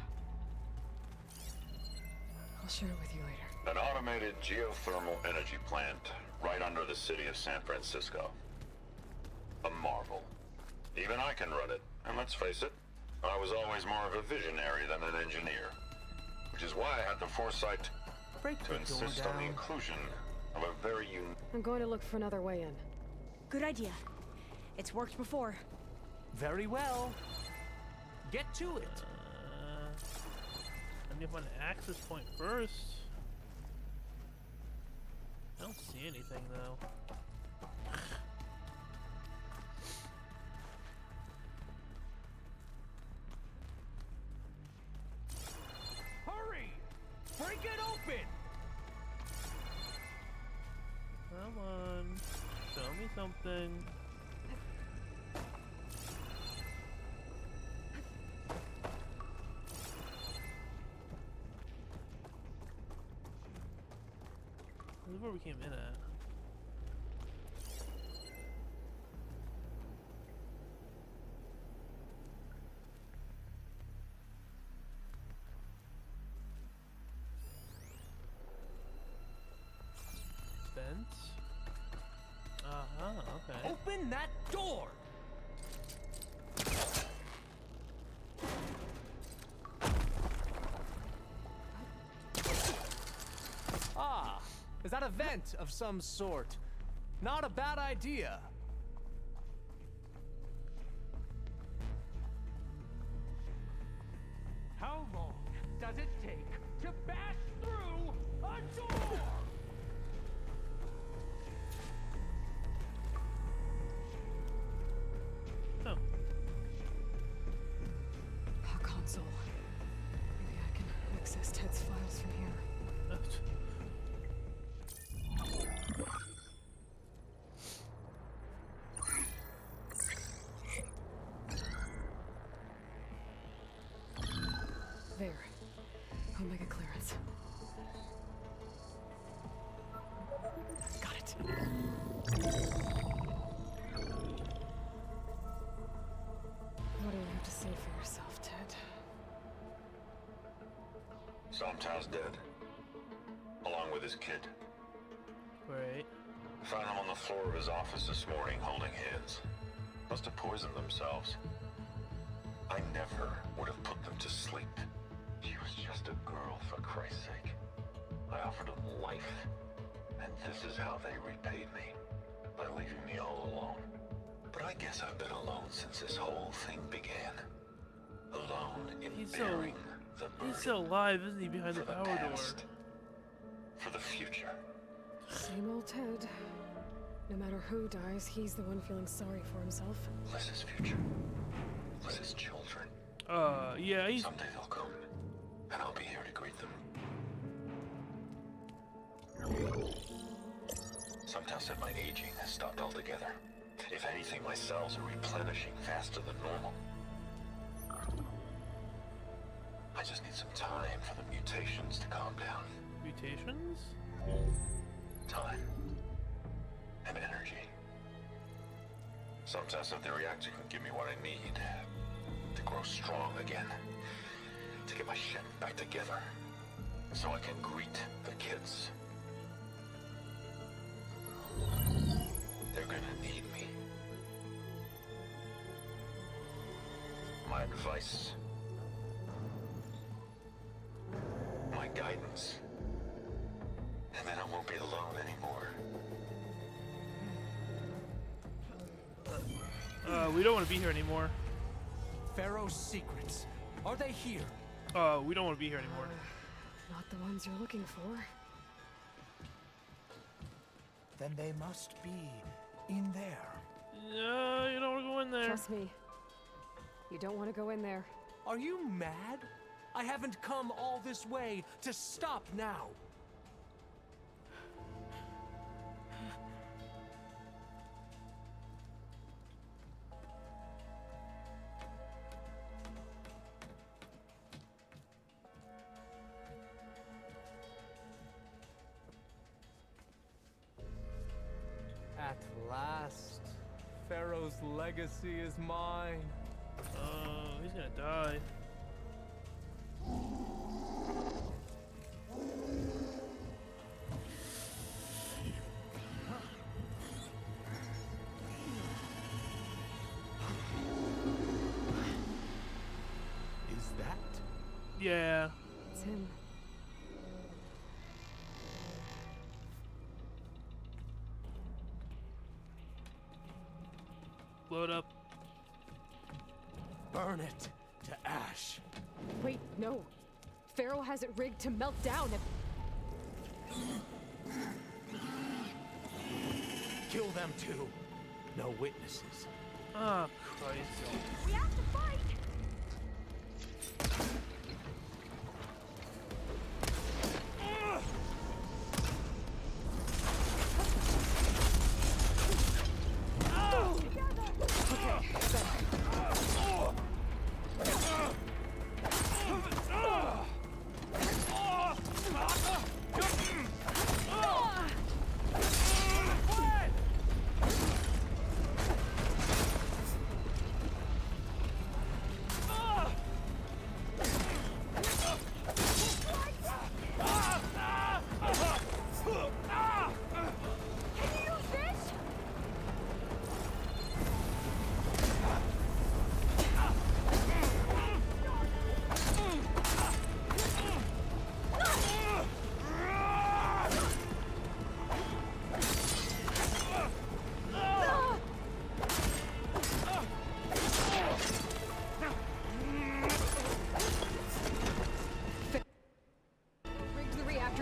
I'll share it with you later. An automated geothermal energy plant right under the city of San Francisco. A marvel. Even I can run it, and let's face it, I was always more of a visionary than an engineer. Which is why I had the foresight to insist on the inclusion of a very unique... I'm going to look for another way in. Good idea. It's worked before. Very well. Get to it. I need to find an access point first. I don't see anything though. Hurry! Break it open! Come on. Show me something. This is where we came in at. Vents? Uh-huh, okay. Open that door! Ah, is that a vent of some sort? Not a bad idea. How long does it take to bash through a door? Oh. A console. Maybe I can access Ted's files from here. There. Omega clearance. Got it. What do you have to say for yourself, Ted? Somtow's dead. Along with his kid. Right. Found him on the floor of his office this morning, holding hands. Must have poisoned themselves. I never would have put them to sleep. She was just a girl, for Christ's sake. I offered them life, and this is how they repaid me. By leaving me all alone. But I guess I've been alone since this whole thing began. Alone in bearing the burden. He's still alive, isn't he, behind the power door? For the future. Same old Ted. No matter who dies, he's the one feeling sorry for himself. Liz's future. Liz's children. Yeah, he's... Someday they'll come, and I'll be here to greet them. Somtow said my aging has stopped altogether. If anything, my cells are replenishing faster than normal. I just need some time for the mutations to calm down. Mutations? Time. And energy. Somtow said the reactor can give me what I need to grow strong again. To get my shit back together. So I can greet the kids. They're gonna need me. My advice. My guidance. And then I won't be alone anymore. We don't want to be here anymore. Pharaoh's secrets. Are they here? We don't want to be here anymore. Not the ones you're looking for. Then they must be in there. No, you don't want to go in there. Trust me. You don't want to go in there. Are you mad? I haven't come all this way to stop now. At last, Pharaoh's legacy is mine. Oh, he's gonna die. Is that? Yeah. It's him. Blow it up. Burn it to ash. Wait, no. Pharaoh has it rigged to melt down if... Kill them too. No witnesses. Oh, Christ. We have to fight!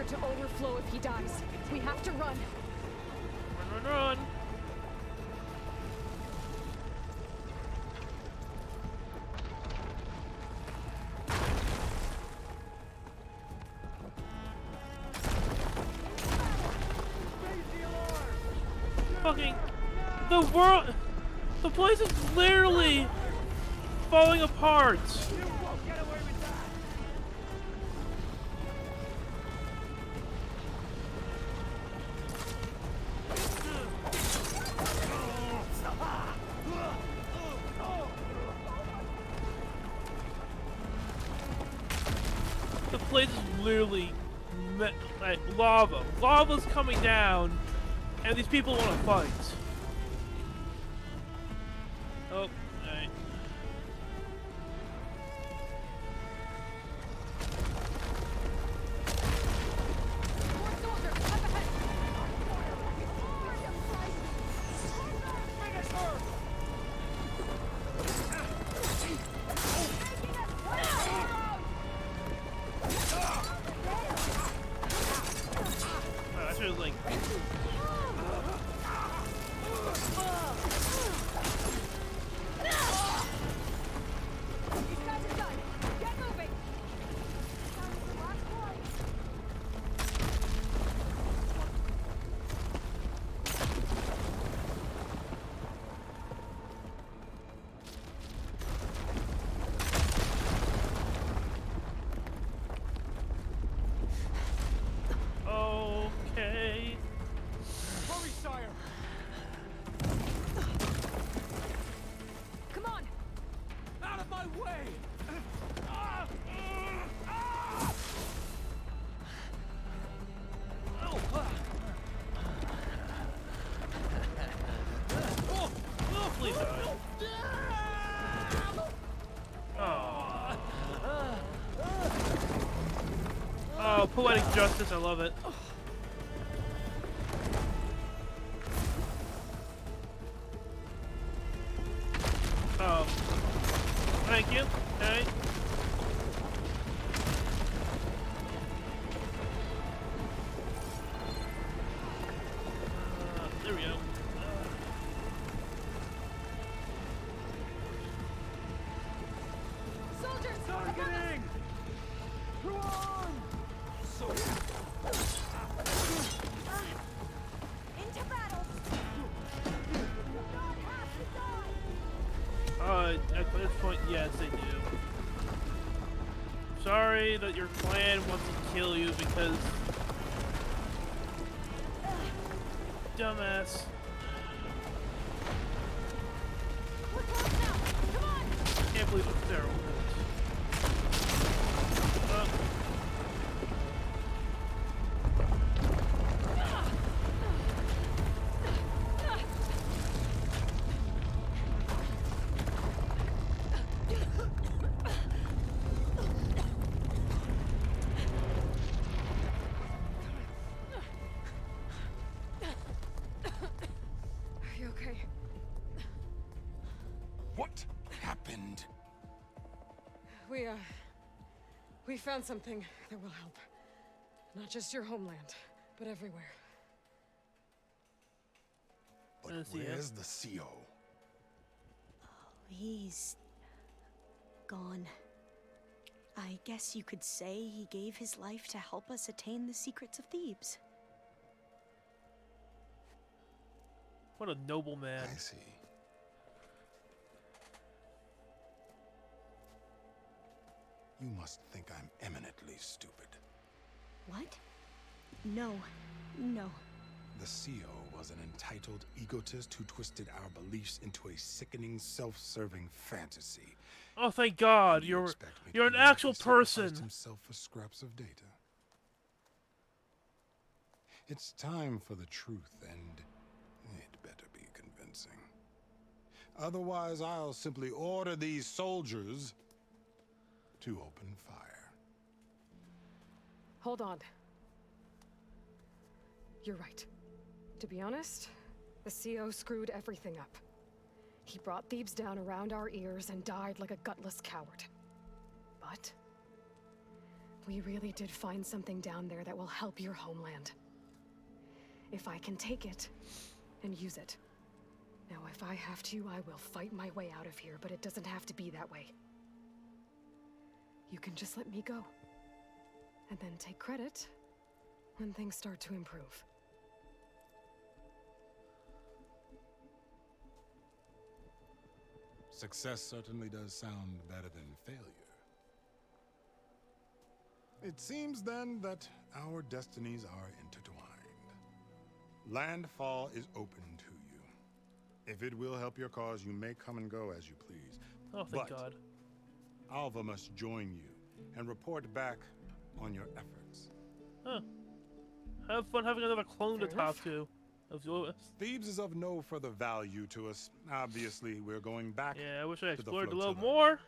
To overflow if he dies. We have to run. Run, run, run. Fucking the world, the place is literally falling apart. The place is literally like lava. Lava's coming down, and these people want to fight. Oh, alright. justice. I love it. Oh. Thank you. Hey. There we go. Soldiers! Targeting! Go on! Into battle! At this point, yes, they do. Sorry that your clan wants to kill you because... Dumbass. Can't believe it's terrible. Are you okay? What happened? We found something that will help. Not just your homeland, but everywhere. But where's the CO? He's gone. I guess you could say he gave his life to help us attain the secrets of Thebes. What a noble man. I see. You must think I'm eminently stupid. What? No. No. The CO was an entitled egotist who twisted our beliefs into a sickening, self-serving fantasy. Oh, thank God! You You're expect me to an believe actual he sacrificed person. himself for scraps of data. It's time for the truth, and it better be convincing. Otherwise, I'll simply order these soldiers to open fire. Hold on. You're right. To be honest, the CO screwed everything up. He brought Thebes down around our ears and died like a gutless coward. But we really did find something down there that will help your homeland. If I can take it and use it. Now, if I have to, I will fight my way out of here, but it doesn't have to be that way. You can just let me go. And then take credit when things start to improve. Success certainly does sound better than failure. It seems then that our destinies are intertwined. Landfall is open to you. If it will help your cause, you may come and go as you please. Oh, thank God. Alva must join you and report back on your efforts. Huh. Have fun having another clone to talk to. Of Zois. Thebes is of no further value to us. Obviously, we're going back. Yeah, I wish I to the explored a little flotilla. more.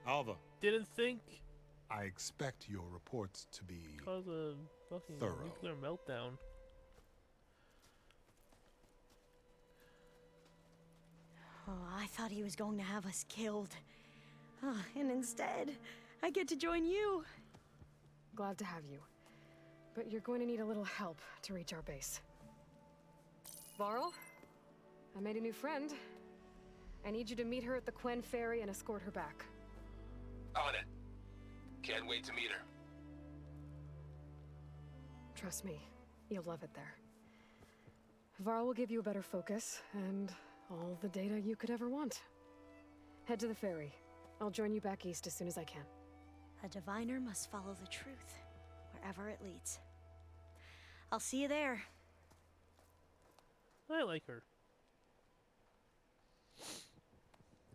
Alva. Didn't think. I expect your reports to be Cause a fucking thorough. nuclear meltdown. Oh, I thought he was going to have us killed. And instead, I get to join you. Glad to have you. But you're going to need a little help to reach our base. Varl, I made a new friend. I need you to meet her at the Quen Ferry and escort her back. On it. Can't wait to meet her. Trust me, you'll love it there. Varl will give you a better focus and all the data you could ever want. Head to the ferry. I'll join you back east as soon as I can. A diviner must follow the truth, wherever it leads. I'll see you there. I like her.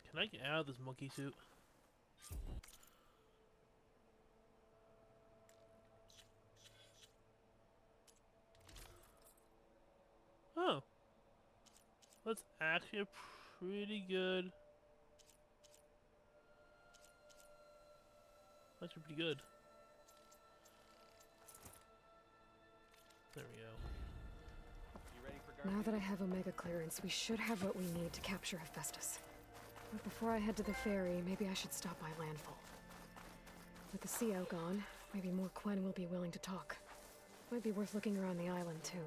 Can I get out of this monkey suit? Oh. That's actually a pretty good... That's pretty good. There we go. You ready for Now that I have Omega clearance, we should have what we need to capture Hephaestus. But before I head to the ferry, maybe I should stop by Landfall. With the CO gone, maybe more Quen will be willing to talk. Might be worth looking around the island, too.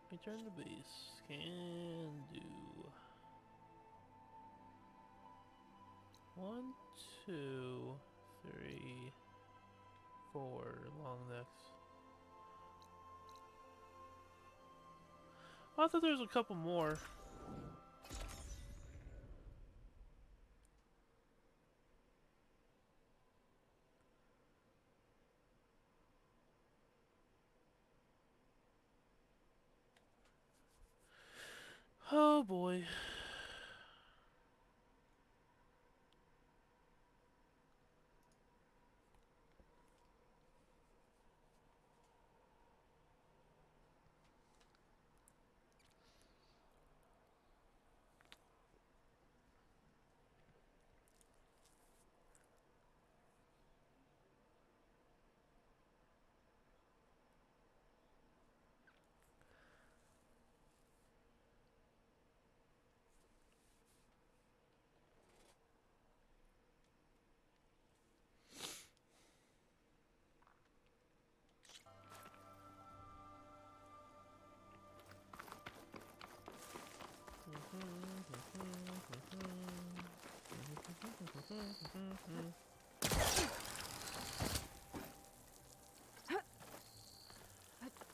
Return to base. Can do. 1, 2, 3, 4 long necks. I thought there was a couple more. Oh boy.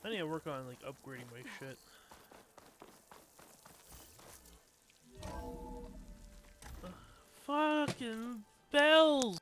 I need to work on like upgrading my shit. Fucking bells!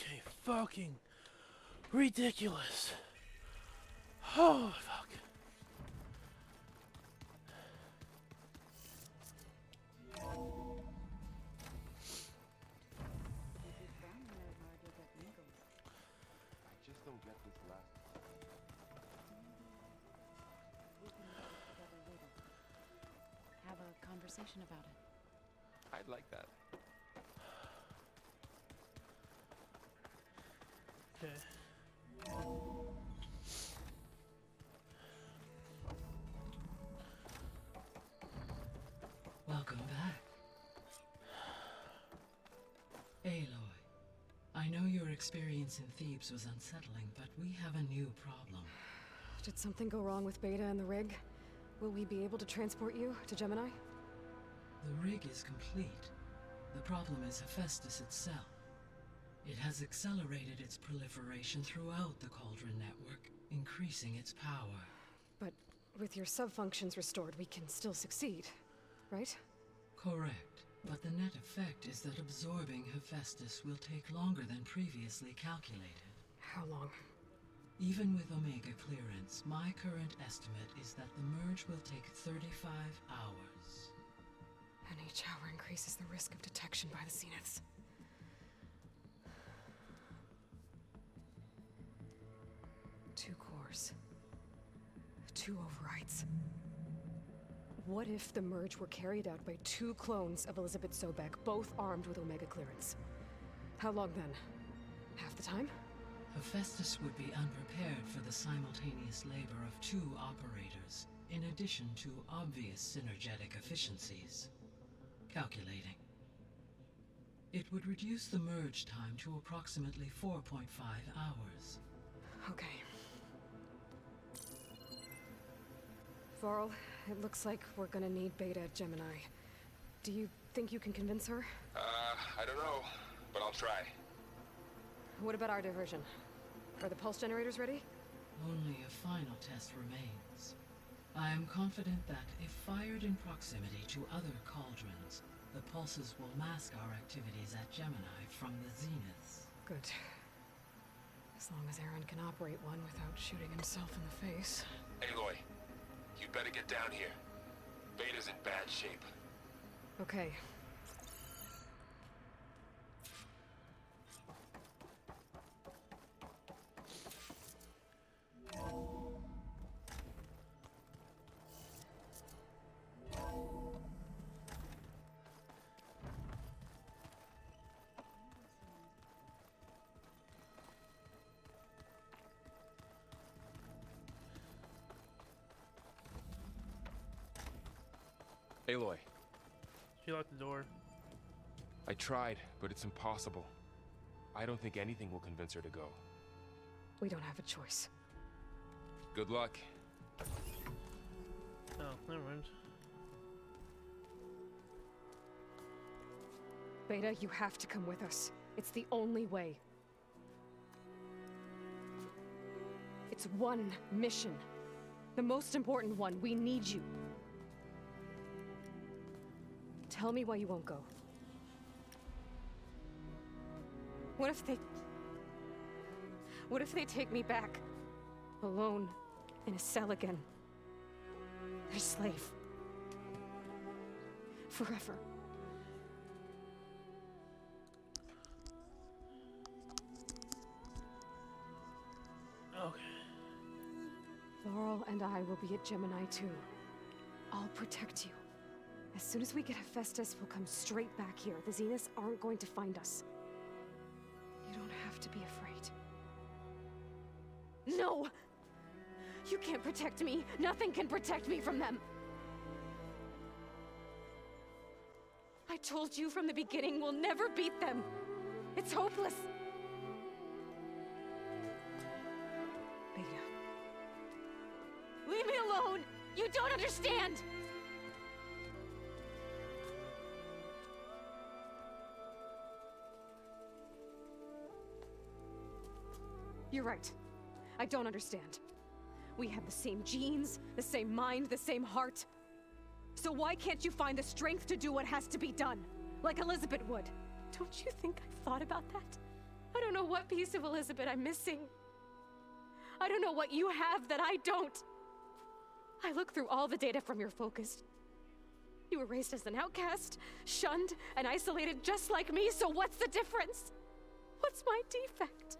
Okay, fucking Ridiculous. Oh, fuck. I just don't get this last. Have a conversation about it. I'd like that. Okay. Welcome back. Aloy, I know your experience in Thebes was unsettling, but we have a new problem. Did something go wrong with Beta and the rig? Will we be able to transport you to Gemini? The rig is complete. The problem is Hephaestus itself. It has accelerated its proliferation throughout the Cauldron network, increasing its power. But with your sub-functions restored, we can still succeed, right? Correct. But the net effect is that absorbing Hephaestus will take longer than previously calculated. How long? Even with Omega clearance, my current estimate is that the merge will take 35 hours. And each hour increases the risk of detection by the Zeniths. Two cores. Two overrides. What if the merge were carried out by two clones of Elizabeth Sobek, both armed with Omega clearance? How long then? Half the time? Hephaestus would be unprepared for the simultaneous labor of two operators, in addition to obvious synergetic efficiencies. Calculating. It would reduce the merge time to approximately 4.5 hours. Okay. Varl, it looks like we're gonna need Beta at Gemini. Do you think you can convince her? I don't know, but I'll try. What about our diversion? Are the pulse generators ready? Only a final test remains. I am confident that, if fired in proximity to other cauldrons, the pulses will mask our activities at Gemini from the Zeniths. Good. As long as Aaron can operate one without shooting himself in the face. Aloy, you'd better get down here. Beta's in bad shape. Okay. Aloy. She locked the door. I tried, but it's impossible. I don't think anything will convince her to go. We don't have a choice. Good luck. Oh, never mind. Beta, you have to come with us. It's the only way. It's one mission. The most important one. We need you. Tell me why you won't go. What if they take me back? Alone, in a cell again. A slave. Forever. Okay. Varl and I will be at Gemini too. I'll protect you. As soon as we get Hephaestus, we'll come straight back here. The Zeniths aren't going to find us. You don't have to be afraid. No! You can't protect me. Nothing can protect me from them. I told you from the beginning, we'll never beat them. It's hopeless. Beta. Leave me alone! You don't understand! You're right. I don't understand. We have the same genes, the same mind, the same heart. So why can't you find the strength to do what has to be done? Like Elizabeth would. Don't you think I've thought about that? I don't know what piece of Elizabeth I'm missing. I don't know what you have that I don't. I looked through all the data from your focus. You were raised as an outcast, shunned, and isolated just like me, so what's the difference? What's my defect?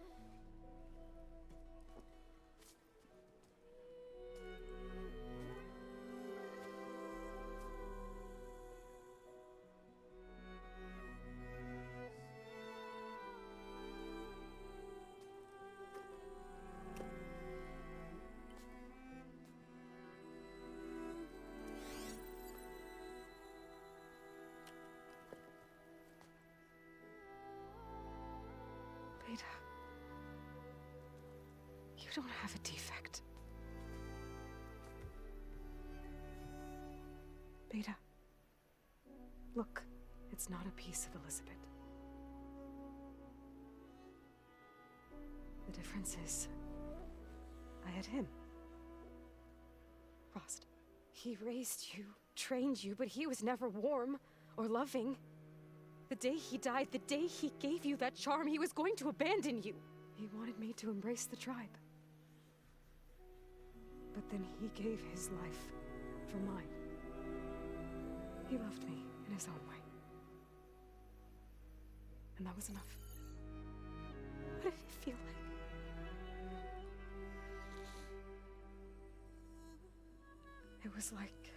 Beta, you don't have a defect. Beta, look, it's not a piece of Elizabeth. The difference is, I had him. Frost. He raised you, trained you, but he was never warm or loving. The day he died, the day he gave you that charm, he was going to abandon you. He wanted me to embrace the tribe. But then he gave his life for mine. He loved me in his own way. And that was enough. What did it feel like? It was like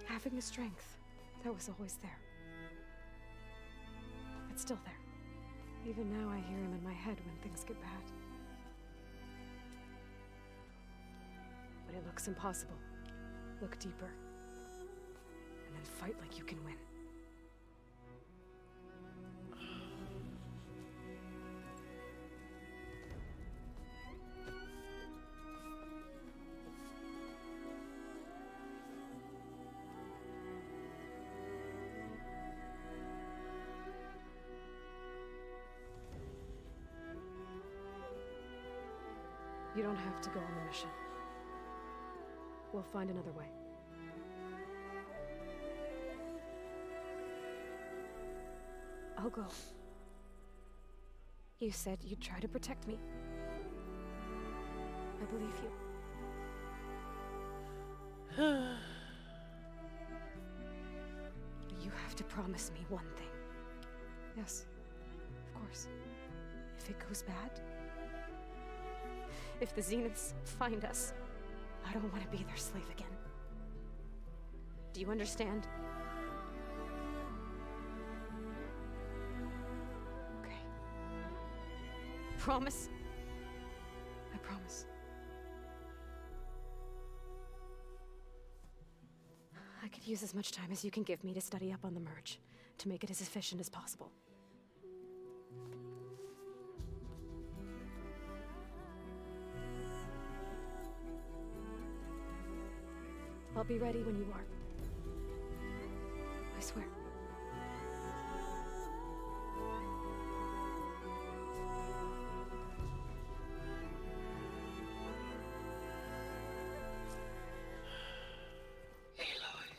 having a strength that was always there. It's still there. Even now I hear him in my head when things get bad. When it looks impossible, look deeper. And then fight like you can win. You don't have to go on the mission. We'll find another way. I'll go. You said you'd try to protect me. I believe you. But you have to promise me one thing. Yes, of course. If it goes bad, if the Zeniths find us, I don't want to be their slave again. Do you understand? Okay. Promise? I promise. I could use as much time as you can give me to study up on the merge, to make it as efficient as possible. I'll be ready when you are. I swear. Aloy,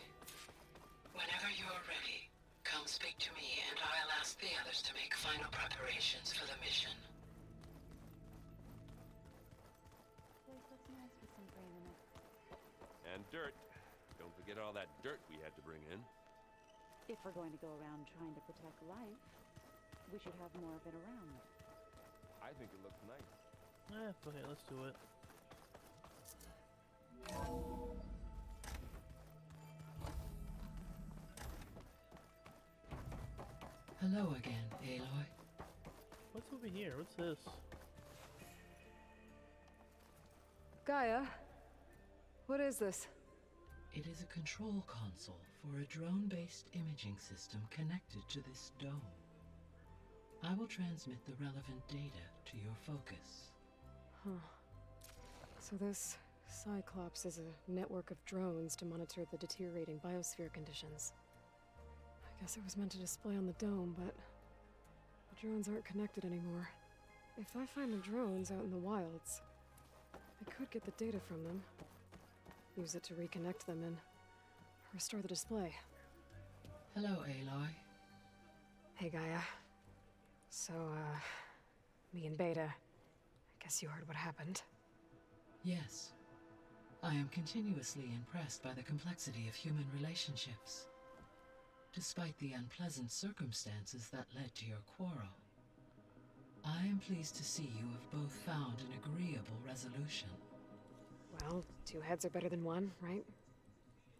whenever you're ready, come speak to me and I'll ask the others to make final preparations for the mission. Place looks nice with some grain in it. And dirt. Don't forget all that dirt we had to bring in. If we're going to go around trying to protect life, we should have more of it around. I think it looks nice. Okay, let's do it. Hello again, Aloy. What's over here? What's this? Gaia, what is this? It is a control console for a drone-based imaging system connected to this dome. I will transmit the relevant data to your focus. Huh. So this Cyclops is a network of drones to monitor the deteriorating biosphere conditions. I guess it was meant to display on the dome, but the drones aren't connected anymore. If I find the drones out in the wilds, I could get the data from them. Use it to reconnect them and restore the display. Hello, Aloy. Hey, Gaia. So, me and Beta Guess you heard what happened. Yes. I am continuously impressed by the complexity of human relationships. Despite the unpleasant circumstances that led to your quarrel, I am pleased to see you have both found an agreeable resolution. Well, two heads are better than one, right?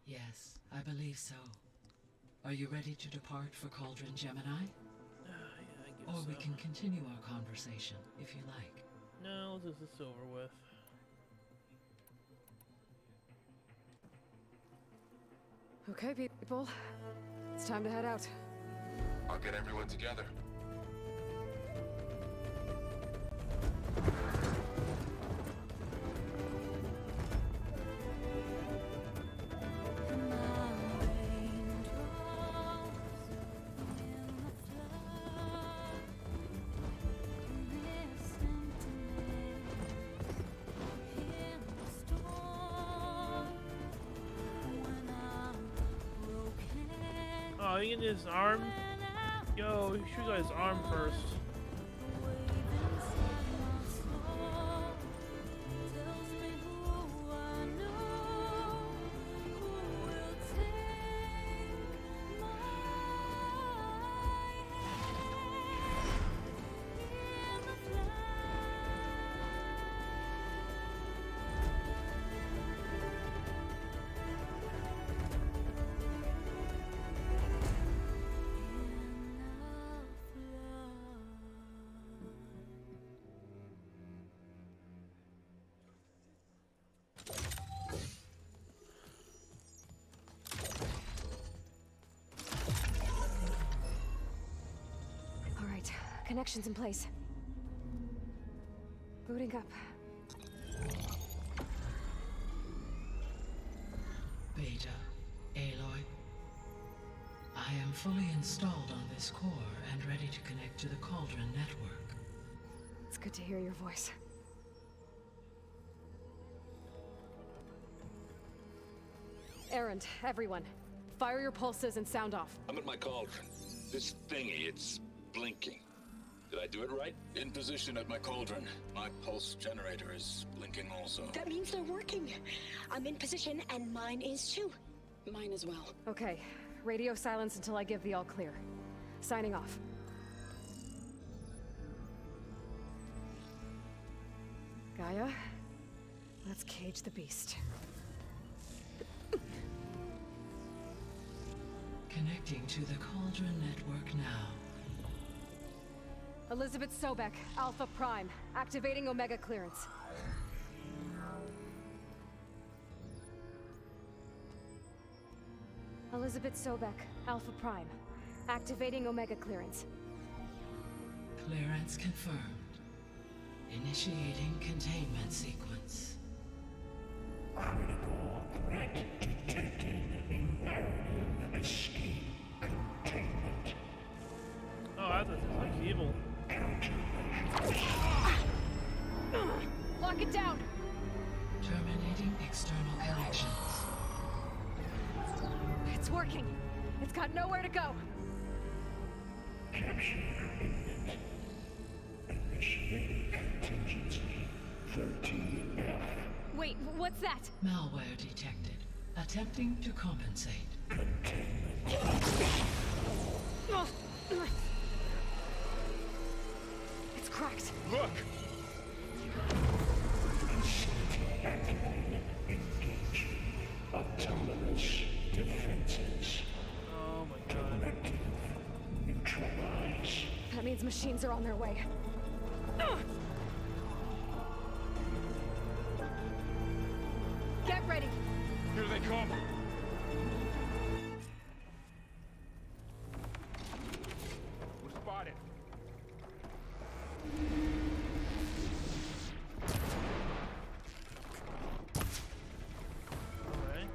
Yes, I believe so. Are you ready to depart for Cauldron Gemini? Yeah, I Or guess we so. can continue our conversation, if you like. No, let's get this over with. Okay, people. It's time to head out. I'll get everyone together. Oh, he can get his arm. Yo, he should got his arm first. All right, connections in place. Booting up. Beta, Aloy. I am fully installed on this core and ready to connect to the Cauldron network. It's good to hear your voice. Erend, everyone. Fire your pulses and sound off. I'm at my cauldron. This thingy, it's blinking. Did I do it right? In position at my cauldron. My pulse generator is blinking also. That means they're working. I'm in position, and mine is too. Mine as well. Okay, radio silence until I give the all clear. Signing off. Gaia, let's cage the beast. Connecting to the Cauldron network now. Elizabeth Sobek, Alpha Prime, activating Omega clearance. Elizabeth Sobek, Alpha Prime, activating Omega clearance. Clearance confirmed. Initiating containment sequence. Critical threat detected. Escape containment. Oh, that's like evil. Lock it down! Terminating external connections. It's working. It's got nowhere to go. Capture imminent. Initiating contingency 13F. Wait, what's that? Malware detected. Attempting to compensate. It's cracked. Look! Engage autonomous defenses. Oh my god. Collective neutralize. That means machines are on their way. Get ready. Here they come! We're spotted. Alright.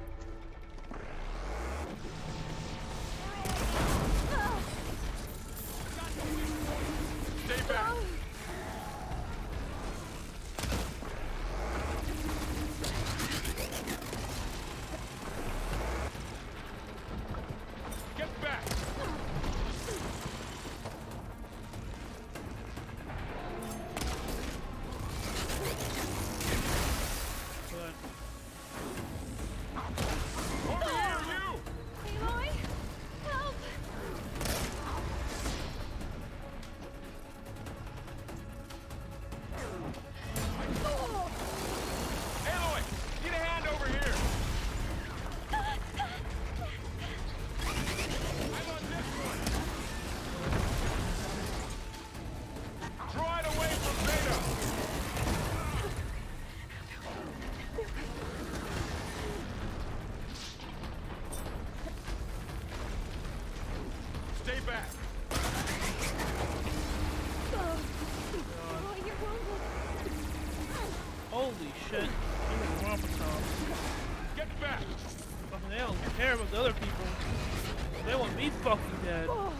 Stay back! Stay back. Oh, you're wounded. Holy shit. Something's wrong with Tom. Get back. Fucking they don't care about the other people. They want me fucking dead. Oh.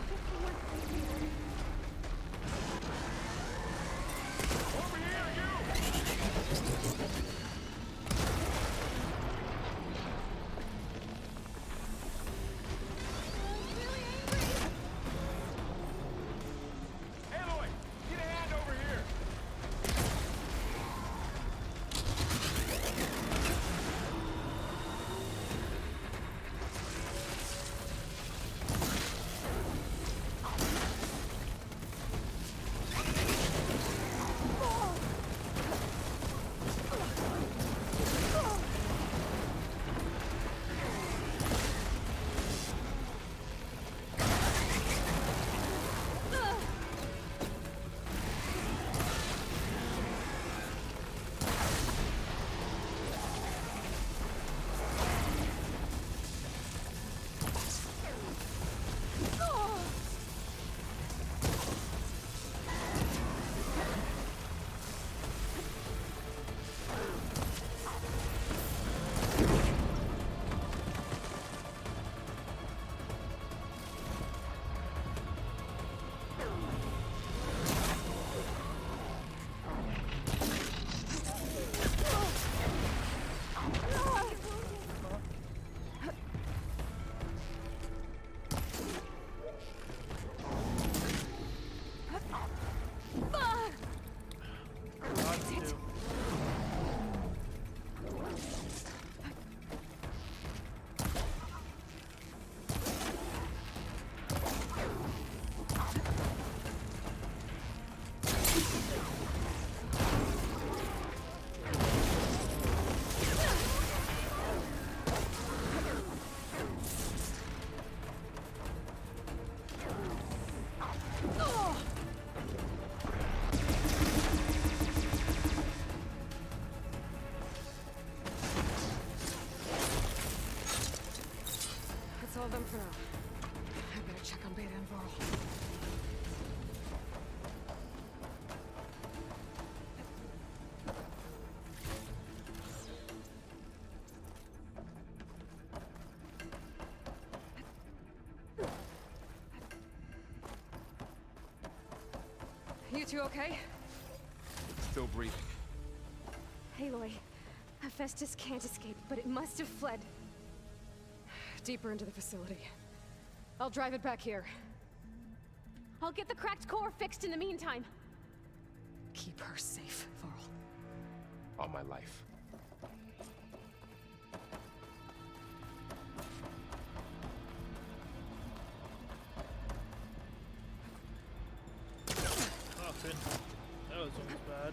Aloy, get a hand over here. All of them for now. I better check on Beta and Varl. You two okay? Still breathing. Aloy, Hephaestus can't escape, but it must have fled. Deeper into the facility. I'll drive it back here. I'll get the cracked core fixed in the meantime. Keep her safe, Varl. All my life. Oh, shit. That was almost bad.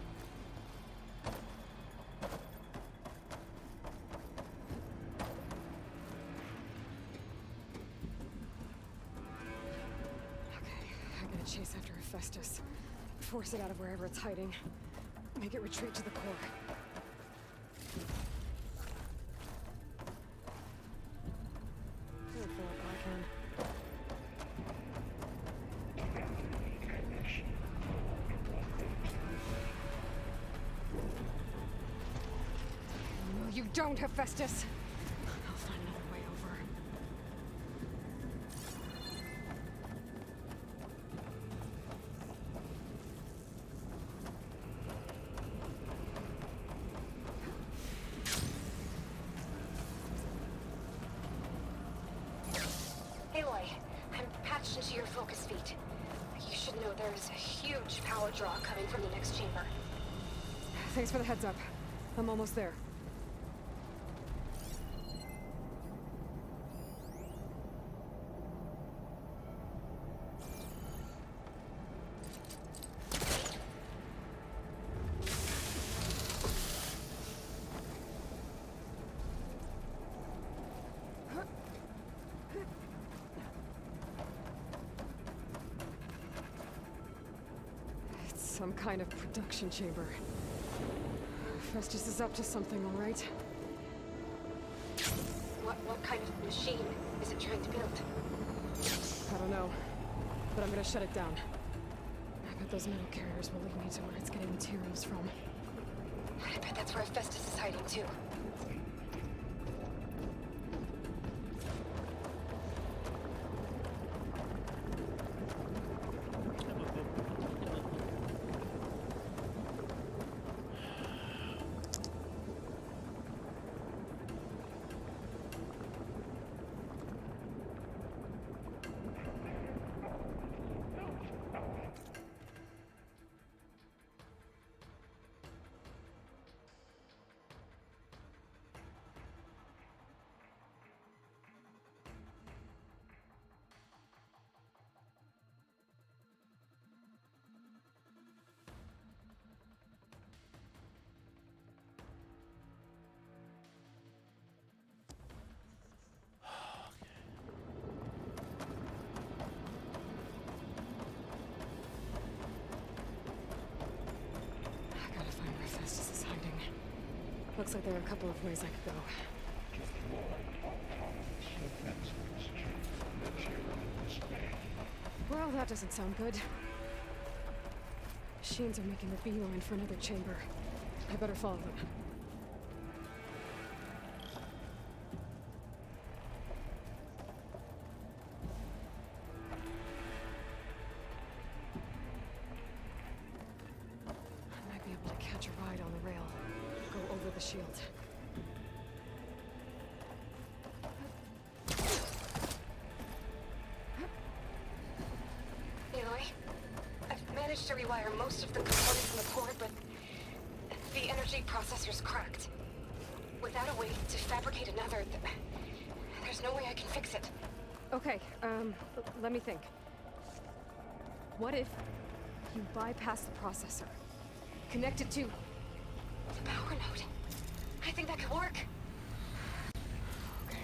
Chase after Hephaestus. Force it out of wherever it's hiding. Make it retreat to the core. I feel like I can. No, you don't, Hephaestus! I'll find another way over. Into your focus feed. You should know there's a huge power draw coming from the next chamber. Thanks for the heads up. I'm almost there. Some kind of production chamber. Festus is up to something, all right? What kind of machine is it trying to build? I don't know. but I'm gonna shut it down. I bet those metal carriers will lead me to where it's getting materials from. I bet that's where Hephaestus is hiding too. Looks like there are a couple of ways I could go. Well, that doesn't sound good. Machines are making a beeline for another chamber. I better follow them. I might be able to catch a ride on the rail. Go over the shield. Aloy, I've managed to rewire most of the components in the core, but the energy processor's cracked. Without a way to fabricate another, there's no way I can fix it. Okay, let me think. What if you bypass the processor? Connect it to... the power node. I think that could work. Okay.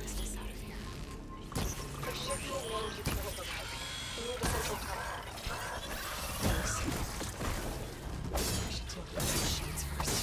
This out of here. There should be a node you can override. Near the central platform. Thanks. I should deal with the machines first.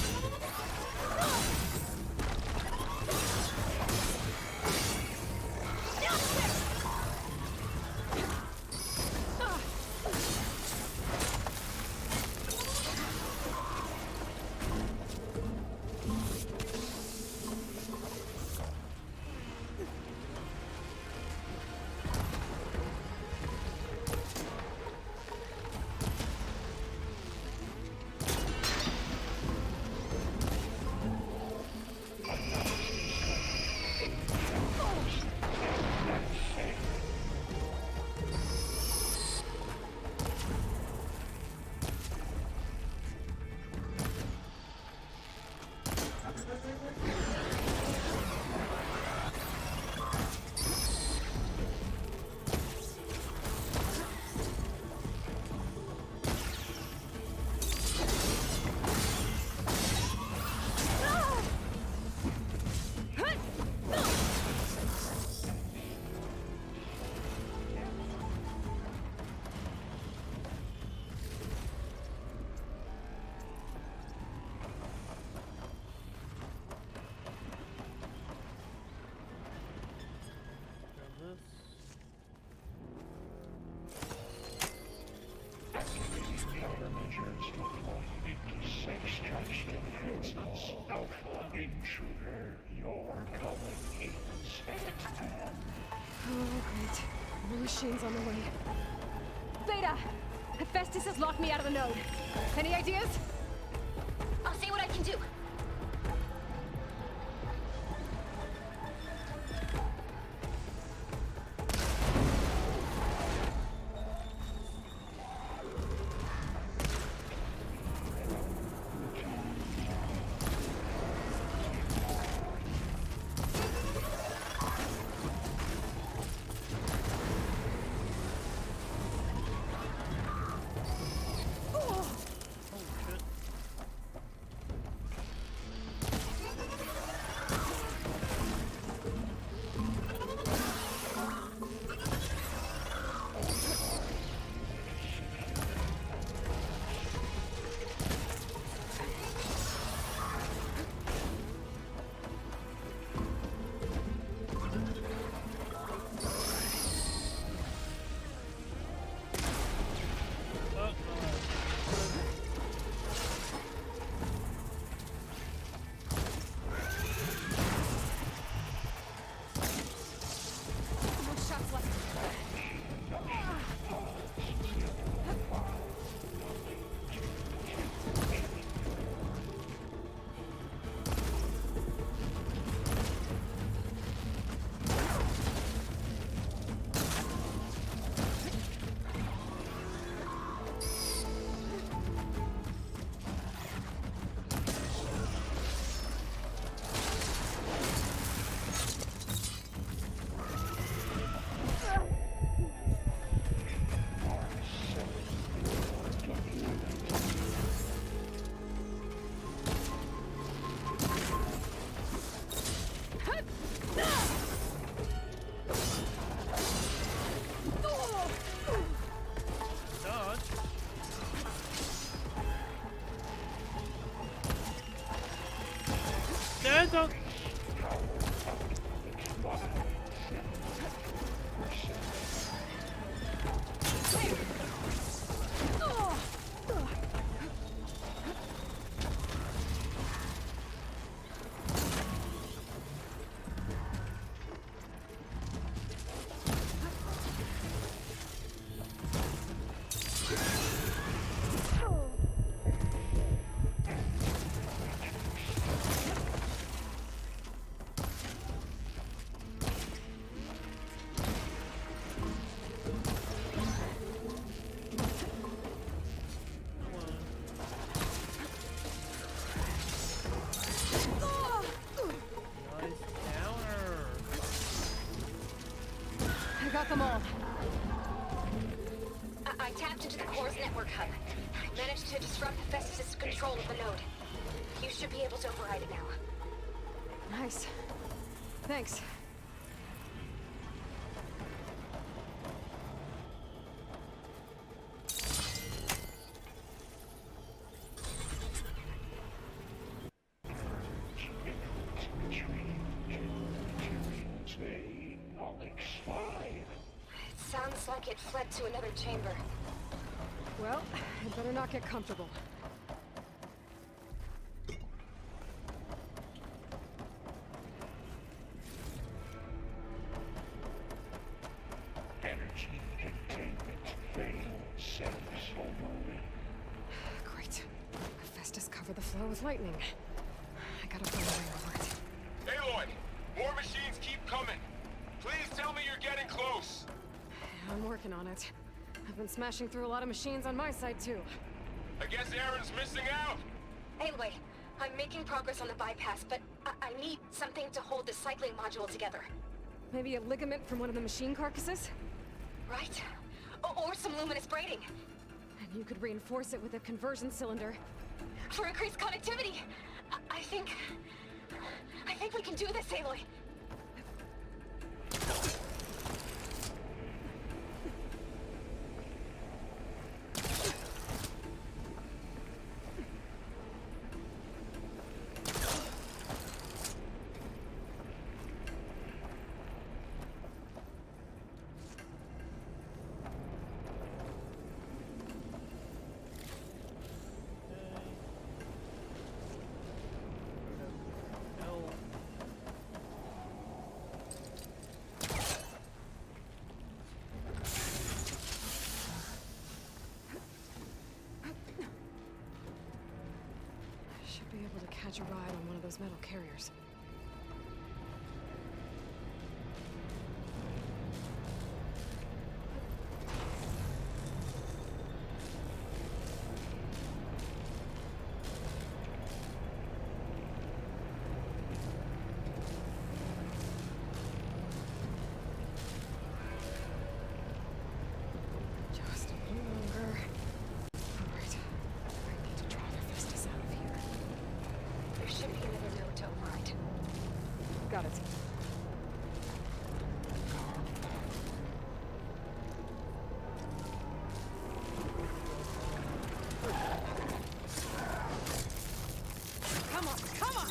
Oh, great. More machines on the way. Beta! Hephaestus has locked me out of the node. Any ideas? I'll see what I can do. Got them all. I tapped into the core's network hub. Managed to disrupt Festus' control of the node. You should be able to override it now. Nice. Thanks. Sounds like it fled to another chamber. Well, I'd better not get comfortable. Energy containment failed. Settings overrun. Great. Hephaestus covered the flow with lightning. I gotta find a way over it. Aloy! More machines keep coming! Please tell me you're getting close! I'm working on it. I've been smashing through a lot of machines on my side, too. I guess Aaron's missing out! Anyway, I'm making progress on the bypass, but I need something to hold the cycling module together. Maybe a ligament from one of the machine carcasses? Right? Or some luminous braiding. And you could reinforce it with a conversion cylinder. For increased connectivity! I think we can do this, Aloy. Should be able to catch a ride on one of those metal carriers. Just a little longer. Alright. I need to draw Hephaestus out of here. There should be another node to override. Got it. Come on, come on!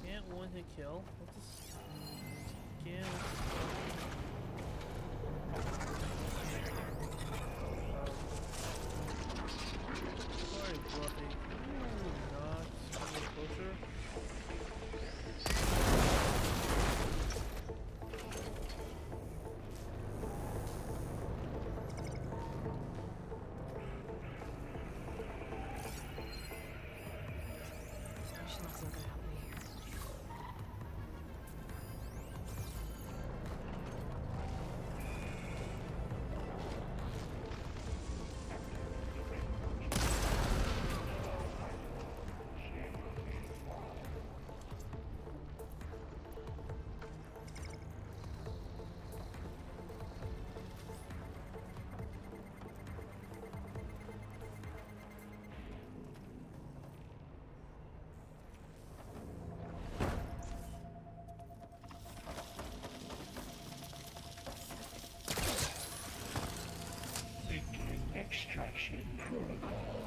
Can't one hit kill. What this? Can't. Sorry, Fluffy. Not a little closer. She's not gonna help me here.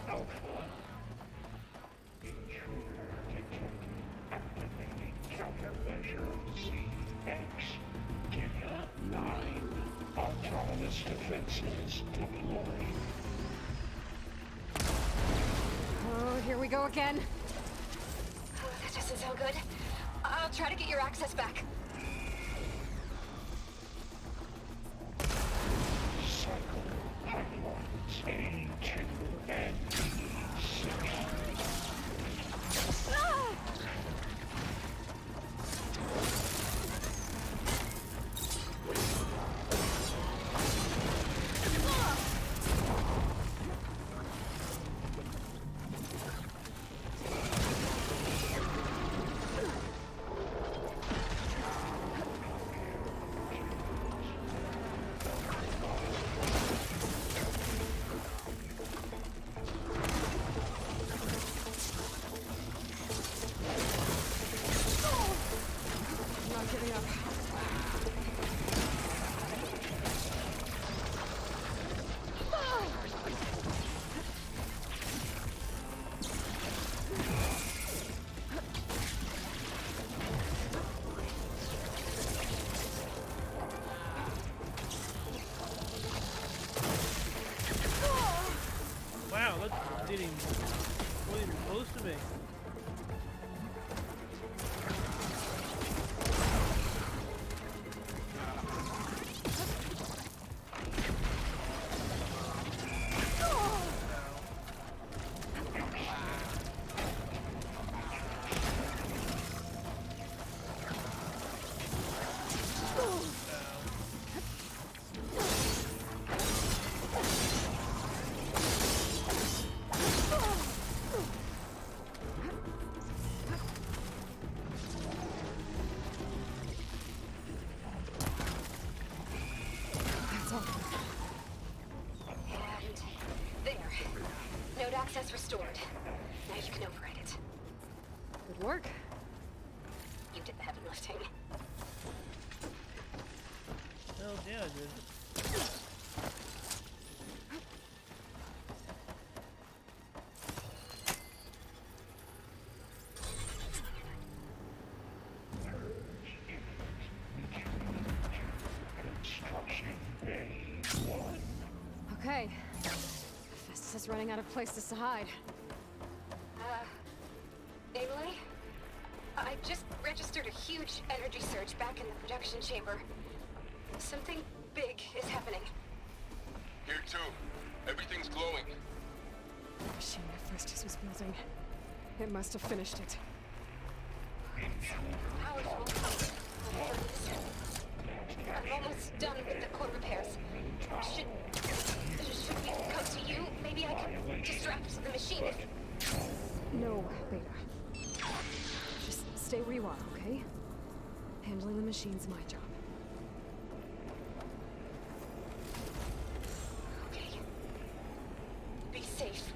Alpha. Intruder detected. Activating countermeasure CX. Kenya 9. Autonomous defenses deployed. Oh, here we go again. Oh, that doesn't sound good. I'll try to get your access back. Cycle pipelines A2 and B6. I'm not giving up. Wow, that didn't even, wasn't even close to me. That's all. And there. Node access restored. Now you can override it. Good work. You did the heavy lifting. Hell yeah, I did. Construction A1. Okay. Festus is running out of places to hide. Aloy? I just registered a huge energy surge back in the production chamber. Something big is happening. Here too. Everything's glowing. The machine that Festus was building. It must have finished it. Powers won't come. I'm almost done with the core repairs. Should we come to you? Maybe I could distract the machine if... No, Beta. Just stay where you are, okay? Handling the machine's my job. Okay. Be safe.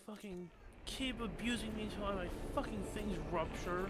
Fucking keep abusing me until my fucking things rupture.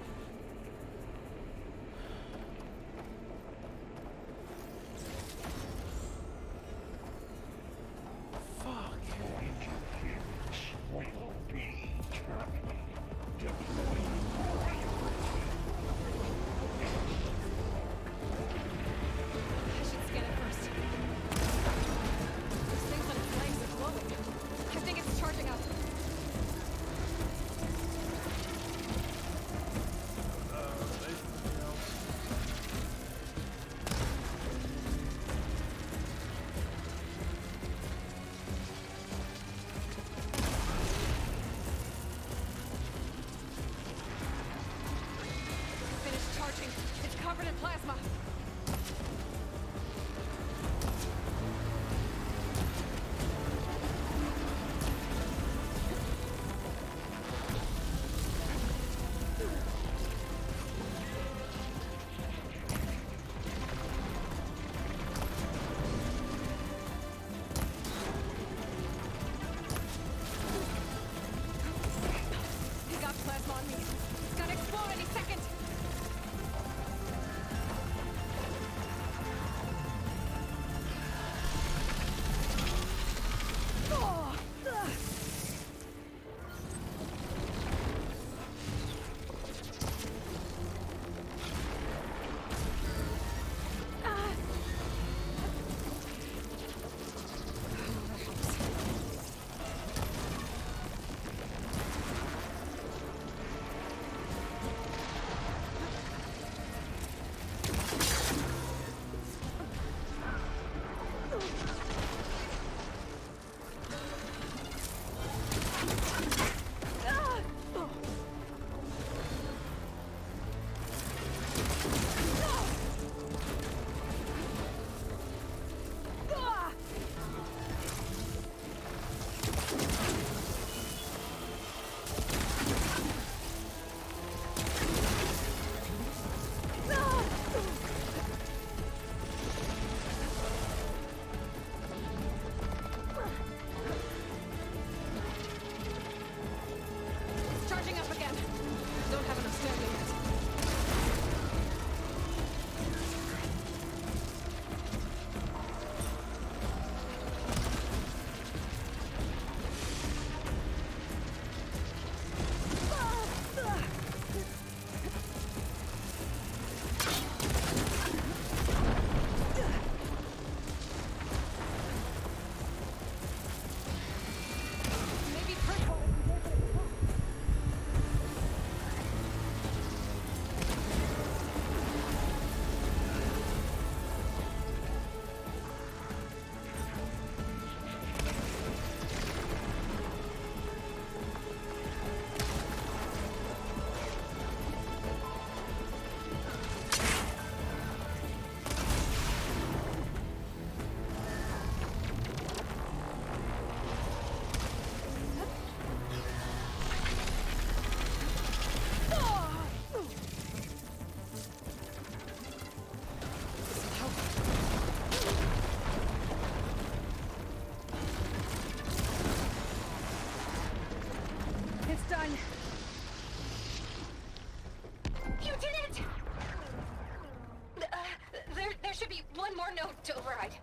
To override.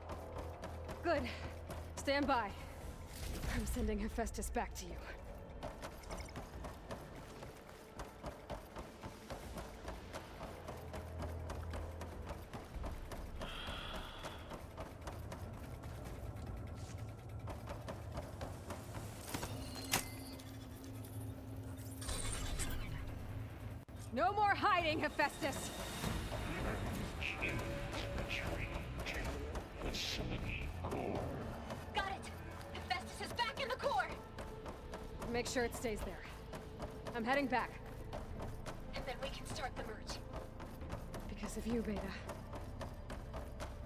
Good. Stand by. I'm sending Hephaestus back to you. No more hiding, Hephaestus! Got it! Hephaestus is back in the core! Make sure it stays there. I'm heading back. And then we can start the merge. Because of you, Beta.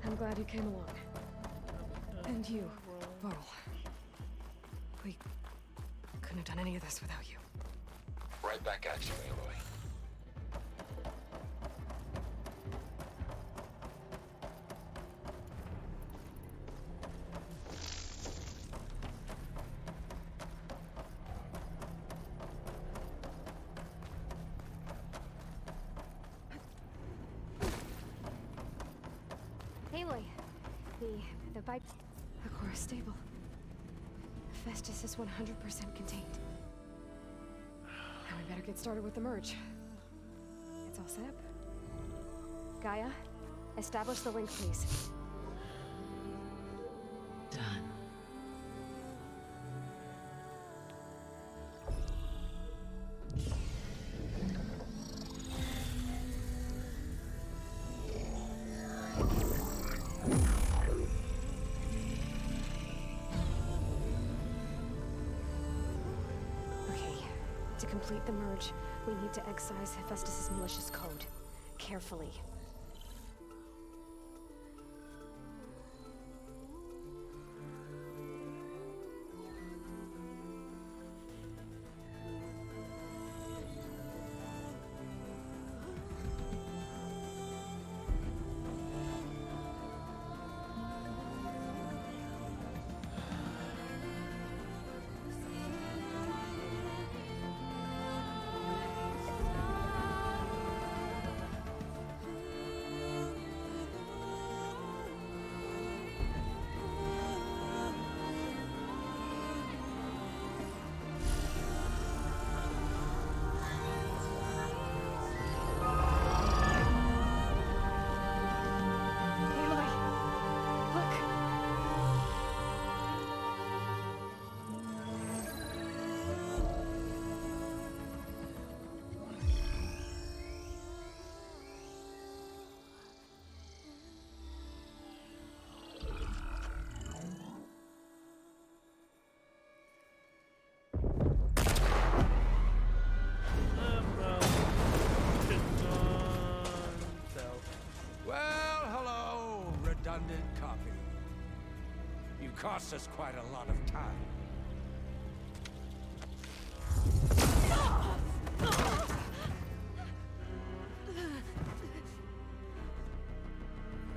I'm glad you came along. And you, Varl. We couldn't have done any of this without you. Right back at you, Aloy. The core is stable. Hephaestus is 100% contained. Now we better get started with the merge. It's all set up. Gaia, establish the link, please. Done. To complete the merge, we need to excise Hephaestus' malicious code. Carefully. Redundant copy. You cost us quite a lot of time.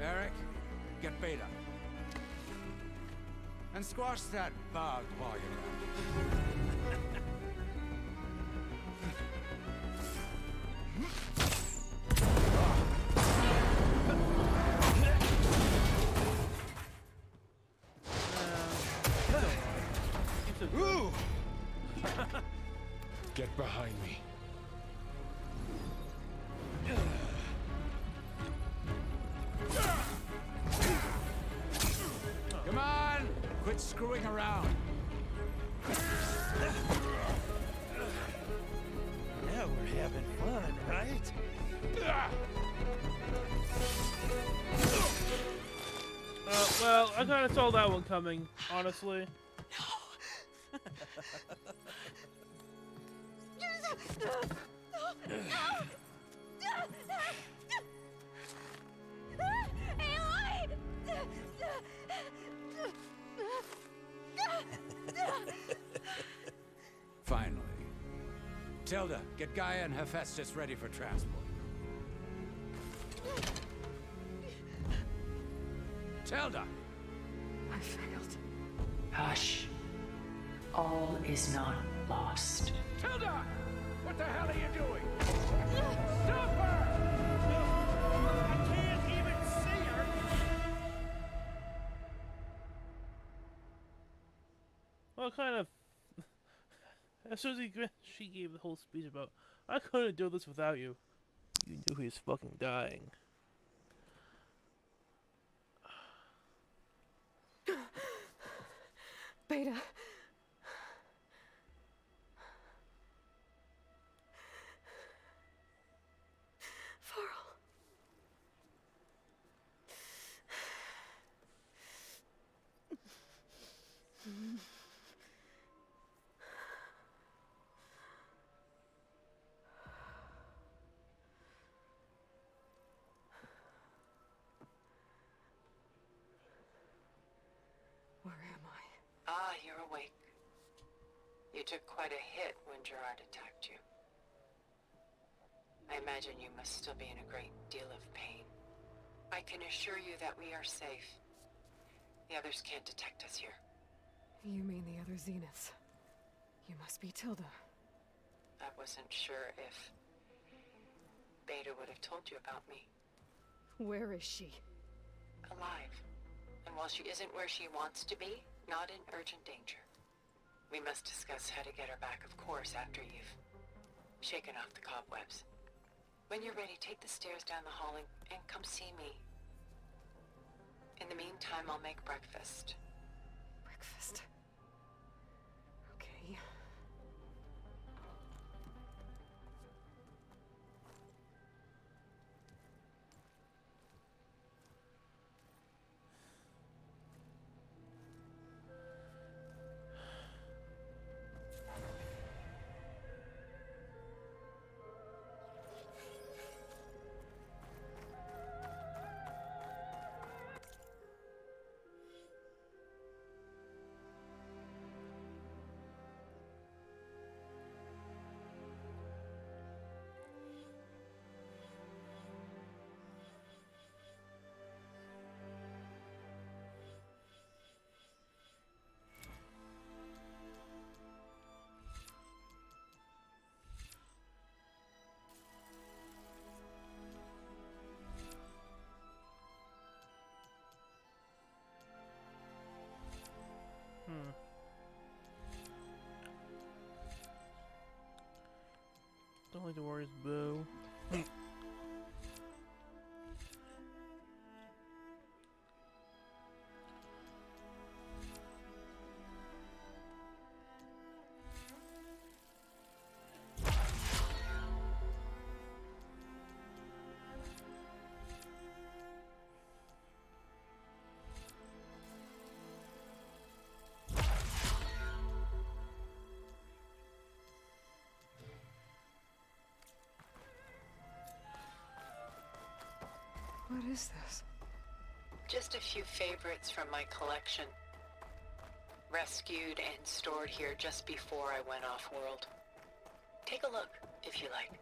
Eric, get Beta. And squash that bug while you're at it. Get behind me. Come on! Quit screwing around. Now we're having fun, right? Well, I kind of saw that one coming, honestly. Finally. Tilda, get Gaia and Hephaestus ready for transport. Tilda! I failed. Hush. All is not lost. Tilda! What the hell are you doing? Stop her! I can't even see her! Well, kind of. As soon as she gave the whole speech about, I couldn't do this without you. You knew he was fucking dying. Beta. Varl. Where am I? Ah, you're awake. You took quite a hit when Gerard attacked you. I imagine you must still be in a great deal of pain. I can assure you that we are safe. The others can't detect us here. You mean the other Zeniths? You must be Tilda. I wasn't sure if Beta would have told you about me. Where is she? Alive. And while she isn't where she wants to be, not in urgent danger. We must discuss how to get her back, of course, after you've shaken off the cobwebs. When you're ready, take the stairs down the hall and come see me. In the meantime, I'll make breakfast. Breakfast. Okay. Don't like the Warriors boo. What is this? Just a few favorites from my collection. Rescued and stored here just before I went off-world. Take a look, if you like.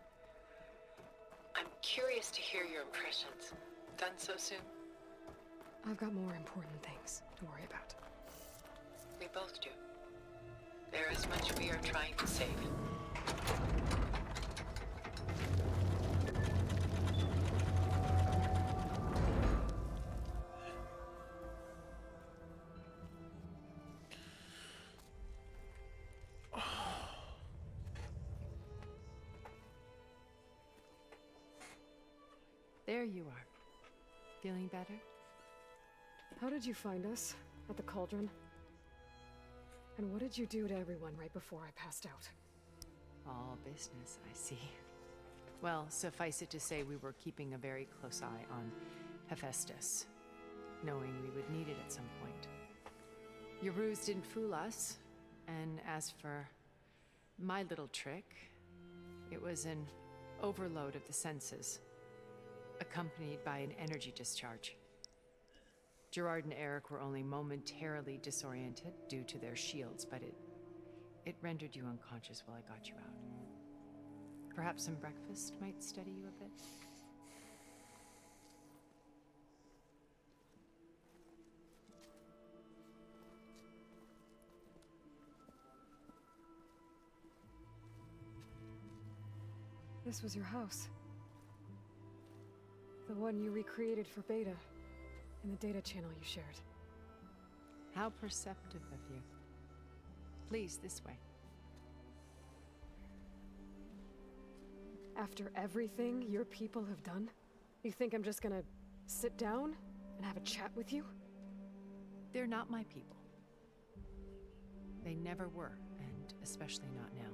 I'm curious to hear your impressions. Done so soon? I've got more important things to worry about. We both do. There is much we are trying to save. There you are. Feeling better? How did you find us? At the cauldron? And what did you do to everyone right before I passed out? All business, I see. Well, suffice it to say we were keeping a very close eye on Hephaestus, knowing we would need it at some point. Your ruse didn't fool us, and as for my little trick, it was an overload of the senses, accompanied by an energy discharge. Gerard and Eric were only momentarily disoriented due to their shields, but it rendered you unconscious while I got you out. Perhaps some breakfast might steady you a bit? This was your house. The one you recreated for Beta, in the data channel you shared. How perceptive of you. Please, this way. After everything your people have done, you think I'm just gonna sit down and have a chat with you? They're not my people. They never were, and especially not now.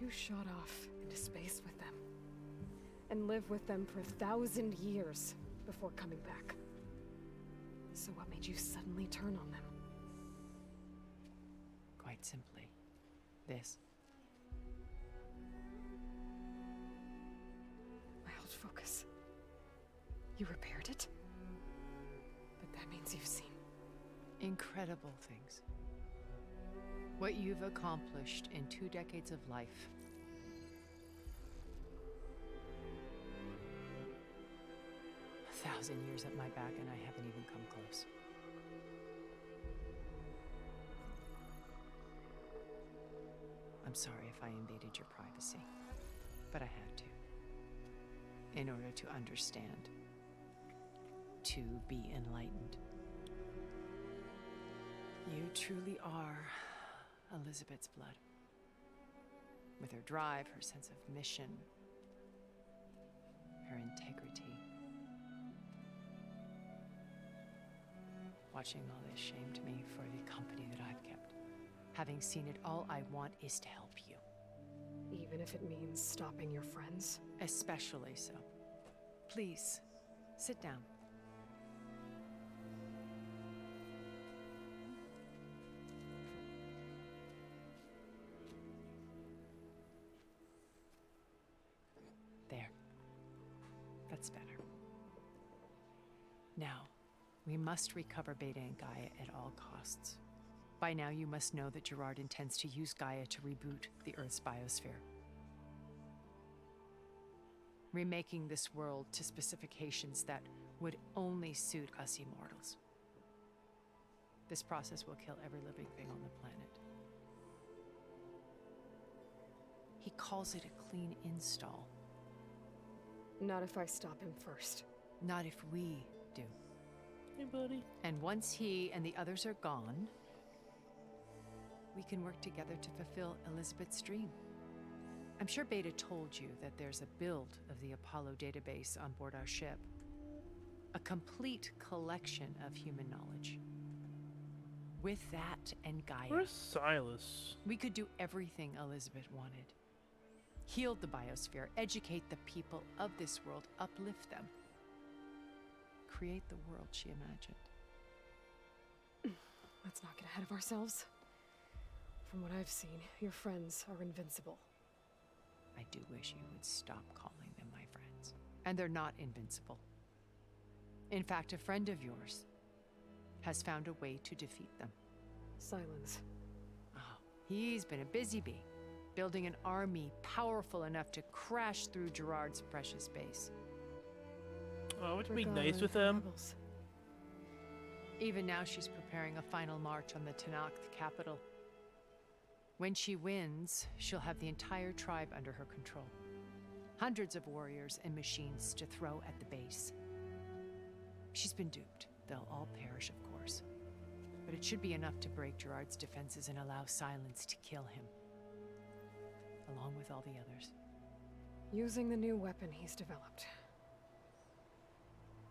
You shot off into space with them, and lived with them for 1,000 years before coming back. So what made you suddenly turn on them? Quite simply, this. My old focus. You repaired it? But that means you've seen incredible things. What you've accomplished in 2 decades of life. A 1,000 years at my back and I haven't even come close. I'm sorry if I invaded your privacy, but I had to. In order to understand. to be enlightened. You truly are Elizabeth's blood. With her drive, her sense of mission, her integrity. Watching all this shamed me for the company that I've kept. Having seen it, all I want is to help you. Even if it means stopping your friends? Especially so. Please, sit down. There. That's better. Now, we must recover Beta and Gaia at all costs. By now, you must know that Gerard intends to use Gaia to reboot the Earth's biosphere. Remaking this world to specifications that would only suit us immortals. This process will kill every living thing on the planet. He calls it a clean install. Not if I stop him first. Not if we do. Hey, buddy. And once he and the others are gone, we can work together to fulfill Elizabeth's dream. I'm sure Beta told you that there's a build of the Apollo database on board our ship. A complete collection of human knowledge. With that and Gaia, Where's Silas? we could do everything Elizabeth wanted. Heal the biosphere, educate the people of this world, uplift them. Create the world she imagined. Let's not get ahead of ourselves. From what I've seen, your friends are invincible. I do wish you would stop calling them my friends. And they're not invincible. In fact, a friend of yours has found a way to defeat them. Silence. Oh, he's been a busy bee, building an army powerful enough to crash through Gerard's precious base. Oh, would you be nice with them? Even now, she's preparing a final march on the Tenakth capital. When she wins, she'll have the entire tribe under her control. Hundreds of warriors and machines to throw at the base. She's been duped. They'll all perish, of course. But it should be enough to break Gerard's defenses and allow Silence to kill him. Along with all the others. Using the new weapon he's developed.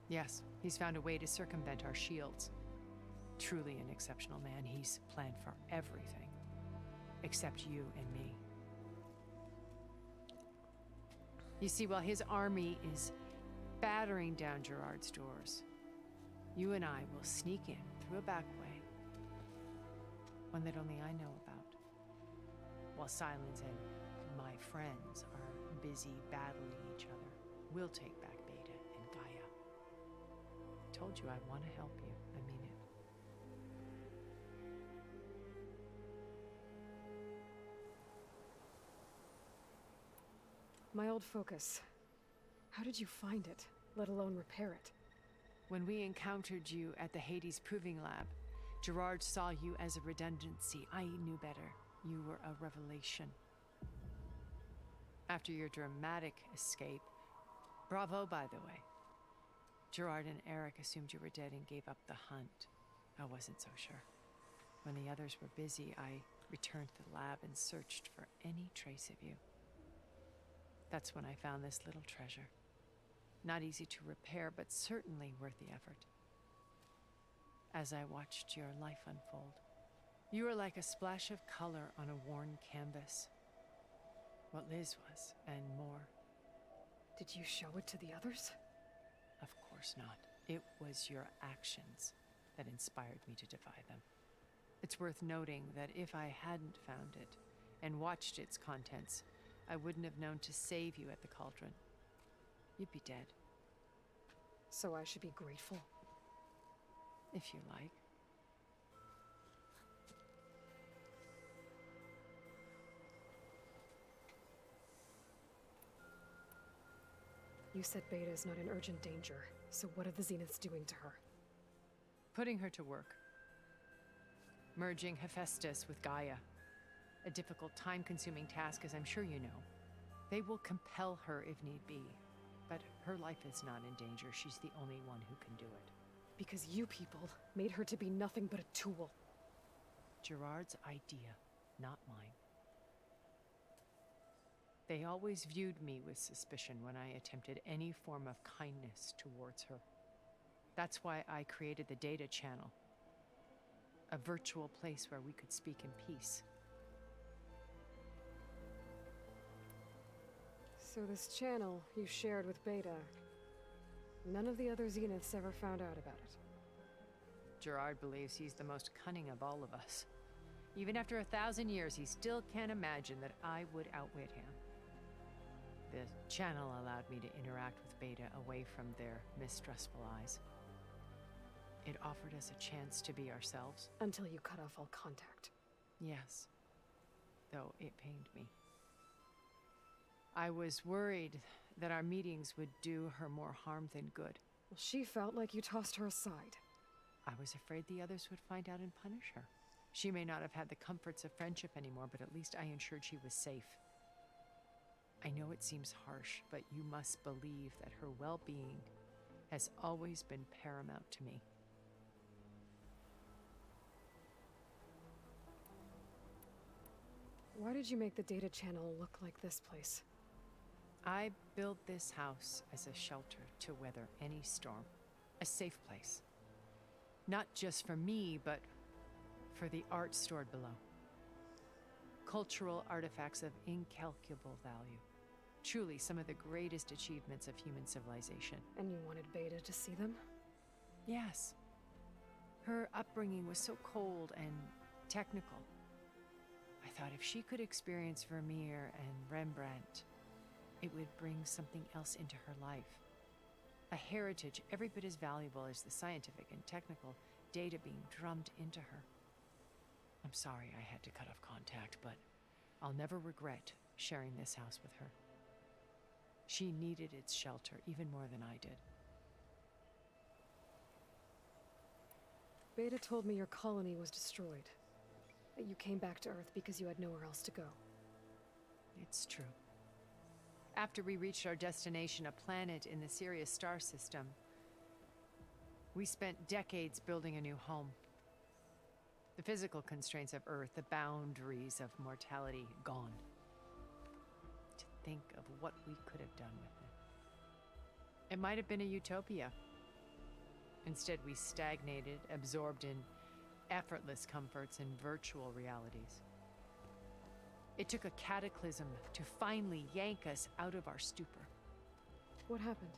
Yes, he's found a way to circumvent our shields. Truly an exceptional man. He's planned for everything. Except you and me. You see, while his army is battering down Gerard's doors, you and I will sneak in through a back way. One that only I know about. While Silence and my friends are busy battling each other, we'll take back Beta and Gaia. I told you I want to help you. I mean it. My old focus. How did you find it, let alone repair it? When we encountered you at the Hades Proving Lab, Gerard saw you as a redundancy. I knew better. You were a revelation. After your dramatic escape, bravo, by the way. Gerard and Eric assumed you were dead and gave up the hunt. I wasn't so sure. When the others were busy, I returned to the lab and searched for any trace of you. That's when I found this little treasure. Not easy to repair, but certainly worth the effort. As I watched your life unfold, you were like a splash of color on a worn canvas. What Liz was, and more. Did you show it to the others? Of course not. It was your actions that inspired me to defy them. It's worth noting that if I hadn't found it and watched its contents, I wouldn't have known to save you at the cauldron. You'd be dead. So I should be grateful? If you like. You said Beta is not in urgent danger, so what are the Zeniths doing to her? Putting her to work. Merging Hephaestus with Gaia. A difficult, time-consuming task, as I'm sure you know. They will compel her if need be, But her life is not in danger. She's the only one who can do it. Because you people made her to be nothing but a tool. Gerard's idea, not mine. They always viewed me with suspicion when I attempted any form of kindness towards her. That's why I created the data channel. A virtual place where we could speak in peace. So this channel you shared with Beta, none of the other Zeniths ever found out about it. Gerard believes he's the most cunning of all of us. Even after 1,000 years, he still can't imagine that I would outwit him. The channel allowed me to interact with Beta away from their mistrustful eyes. It offered us a chance to be ourselves. Until you cut off all contact. Yes. Though it pained me. I was worried that our meetings would do her more harm than good. Well, she felt like you tossed her aside. I was afraid the others would find out and punish her. She may not have had the comforts of friendship anymore, but at least I ensured she was safe. I know it seems harsh, but you must believe that her well-being has always been paramount to me. Why did you make the data channel look like this place? I built this house as a shelter to weather any storm. A safe place. Not just for me, but for the art stored below. Cultural artifacts of incalculable value. Truly some of the greatest achievements of human civilization. And you wanted Beta to see them? Yes. Her upbringing was so cold and technical. I thought if she could experience Vermeer and Rembrandt, it would bring something else into her life. A heritage every bit as valuable as the scientific and technical data being drummed into her. I'm sorry I had to cut off contact, but I'll never regret sharing this house with her. She needed its shelter even more than I did. Beta told me your colony was destroyed. That you came back to Earth because you had nowhere else to go. It's true. After we reached our destination, a planet in the Sirius star system, we spent decades building a new home. The physical constraints of Earth, the boundaries of mortality, gone. To think of what we could have done with it. It might have been a utopia. Instead, we stagnated, absorbed in effortless comforts and virtual realities. It took a cataclysm to finally yank us out of our stupor. What happened?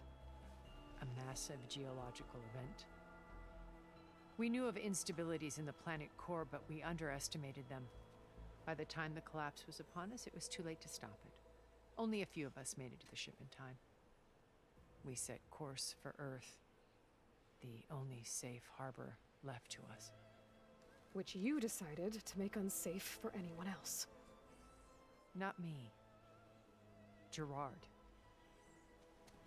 A massive geological event. We knew of instabilities in the planet core, but we underestimated them. By the time the collapse was upon us, it was too late to stop it. Only a few of us made it to the ship in time. We set course for Earth, the only safe harbor left to us. Which you decided to make unsafe for anyone else. Not me. Gerard.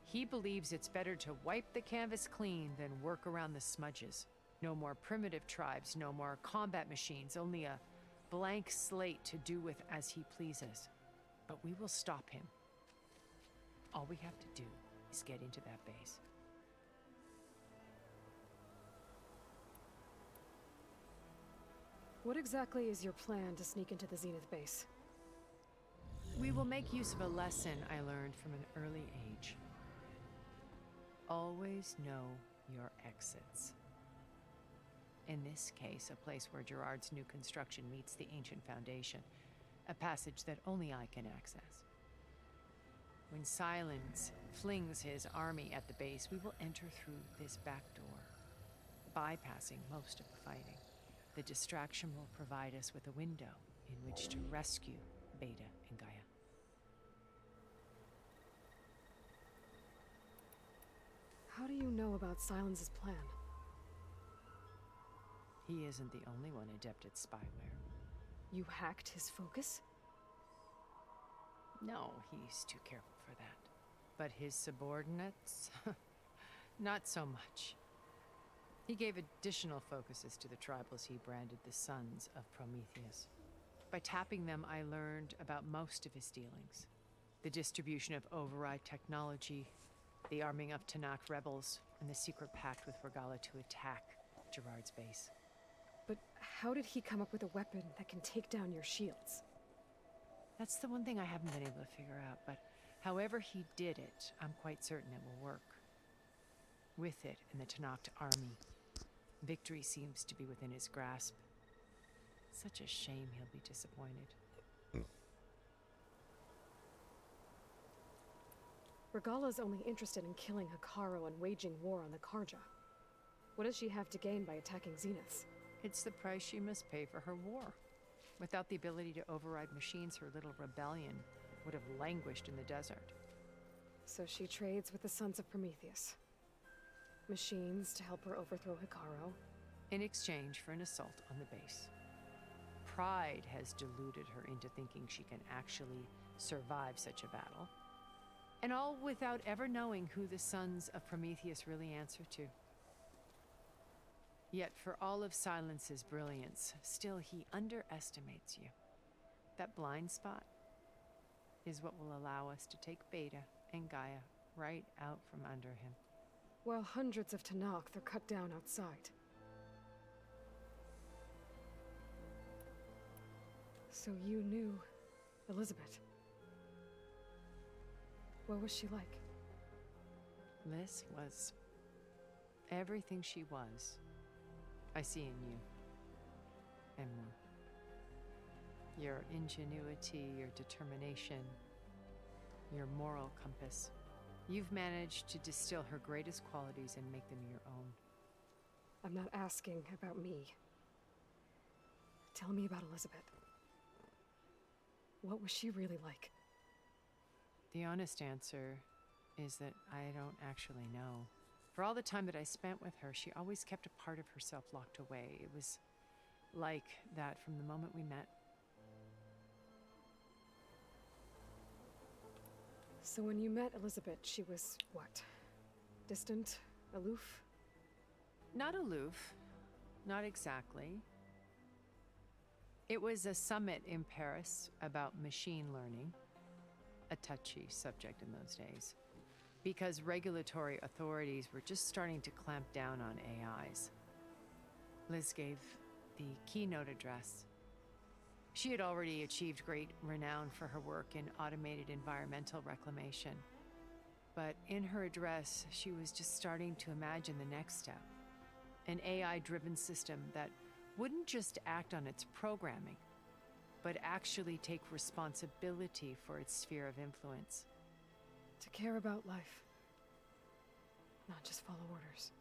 He believes it's better to wipe the canvas clean than work around the smudges. No more primitive tribes, no more combat machines, only a blank slate to do with as he pleases. But we will stop him. All we have to do is get into that base. What exactly is your plan to sneak into the Zenith base? We will make use of a lesson I learned from an early age. Always know your exits. In this case, a place where Gerard's new construction meets the ancient foundation, a passage that only I can access. When Silence flings his army at the base, we will enter through this back door, bypassing most of the fighting. The distraction will provide us with a window in which to rescue Beta and Gaia. How do you know about Silence's plan? He isn't the only one adept at spyware. You hacked his focus? No, he's too careful for that. But his subordinates? Not so much. He gave additional focuses to the tribals he branded the Sons of Prometheus. By tapping them, I learned about most of his dealings. The distribution of override technology, the arming of Tanakh rebels, and the secret pact with Regala to attack Gerard's base. But how did he come up with a weapon that can take down your shields? That's the one thing I haven't been able to figure out, but however he did it, I'm quite certain it will work. With it and the Tanakh army, victory seems to be within his grasp. Such a shame he'll be disappointed. Regala's only interested in killing Hekarro and waging war on the Karja. What does she have to gain by attacking Zeniths? It's the price she must pay for her war. Without the ability to override machines, her little rebellion would have languished in the desert. So she trades with the Sons of Prometheus. Machines to help her overthrow Hekarro. In exchange for an assault on the base. Pride has deluded her into thinking she can actually survive such a battle. And all without ever knowing who the Sons of Prometheus really answer to. Yet for all of Silence's brilliance, still he underestimates you. That blind spot is what will allow us to take Beta and Gaia right out from under him. While hundreds of Tanakh are cut down outside. So you knew Elizabeth. What was she like? Liz was everything she was. I see in you. And more. Your ingenuity, your determination, your moral compass. You've managed to distill her greatest qualities and make them your own. I'm not asking about me. Tell me about Elizabeth. What was she really like? The honest answer is that I don't actually know. For all the time that I spent with her, she always kept a part of herself locked away. It was like that from the moment we met. So when you met Elizabeth, she was what? Distant? Aloof? Not aloof. Not exactly. It was a summit in Paris about machine learning. A touchy subject in those days. Because regulatory authorities were just starting to clamp down on AIs. Liz gave the keynote address. She had already achieved great renown for her work in automated environmental reclamation. But in her address, she was just starting to imagine the next step. An AI-driven system that wouldn't just act on its programming, but actually take responsibility for its sphere of influence. To care about life. Not just follow orders.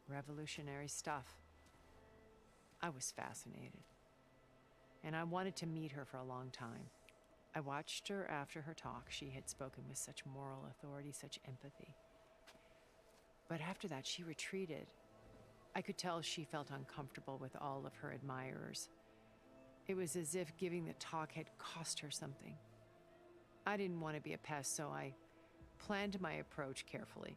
Revolutionary stuff. I was fascinated. And I wanted to meet her for a long time. I watched her after her talk. She had spoken with such moral authority, such empathy. But after that, she retreated. I could tell she felt uncomfortable with all of her admirers. It was as if giving the talk had cost her something. I didn't want to be a pest, so I planned my approach carefully.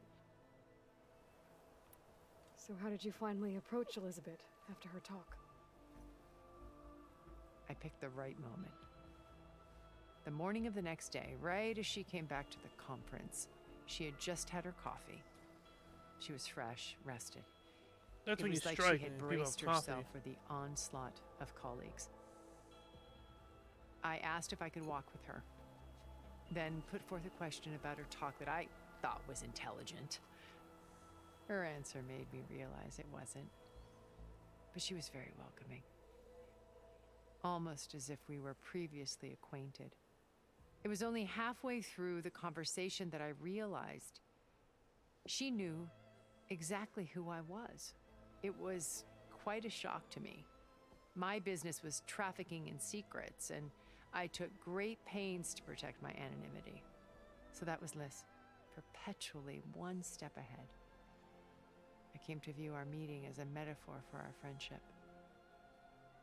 So how did you finally approach Elizabeth after her talk? I picked the right moment. The morning of the next day, right as she came back to the conference, she had just had her coffee. She was fresh, rested. That's when you It was like strike she had and people have braced herself coffee. for the onslaught of colleagues. I asked if I could walk with her, then put forth a question about her talk that I thought was intelligent. Her answer made me realize it wasn't, but she was very welcoming. Almost as if we were previously acquainted. It was only halfway through the conversation that I realized she knew exactly who I was. It was quite a shock to me. My business was trafficking in secrets, and I took great pains to protect my anonymity. So that was Liz, perpetually one step ahead. I came to view our meeting as a metaphor for our friendship.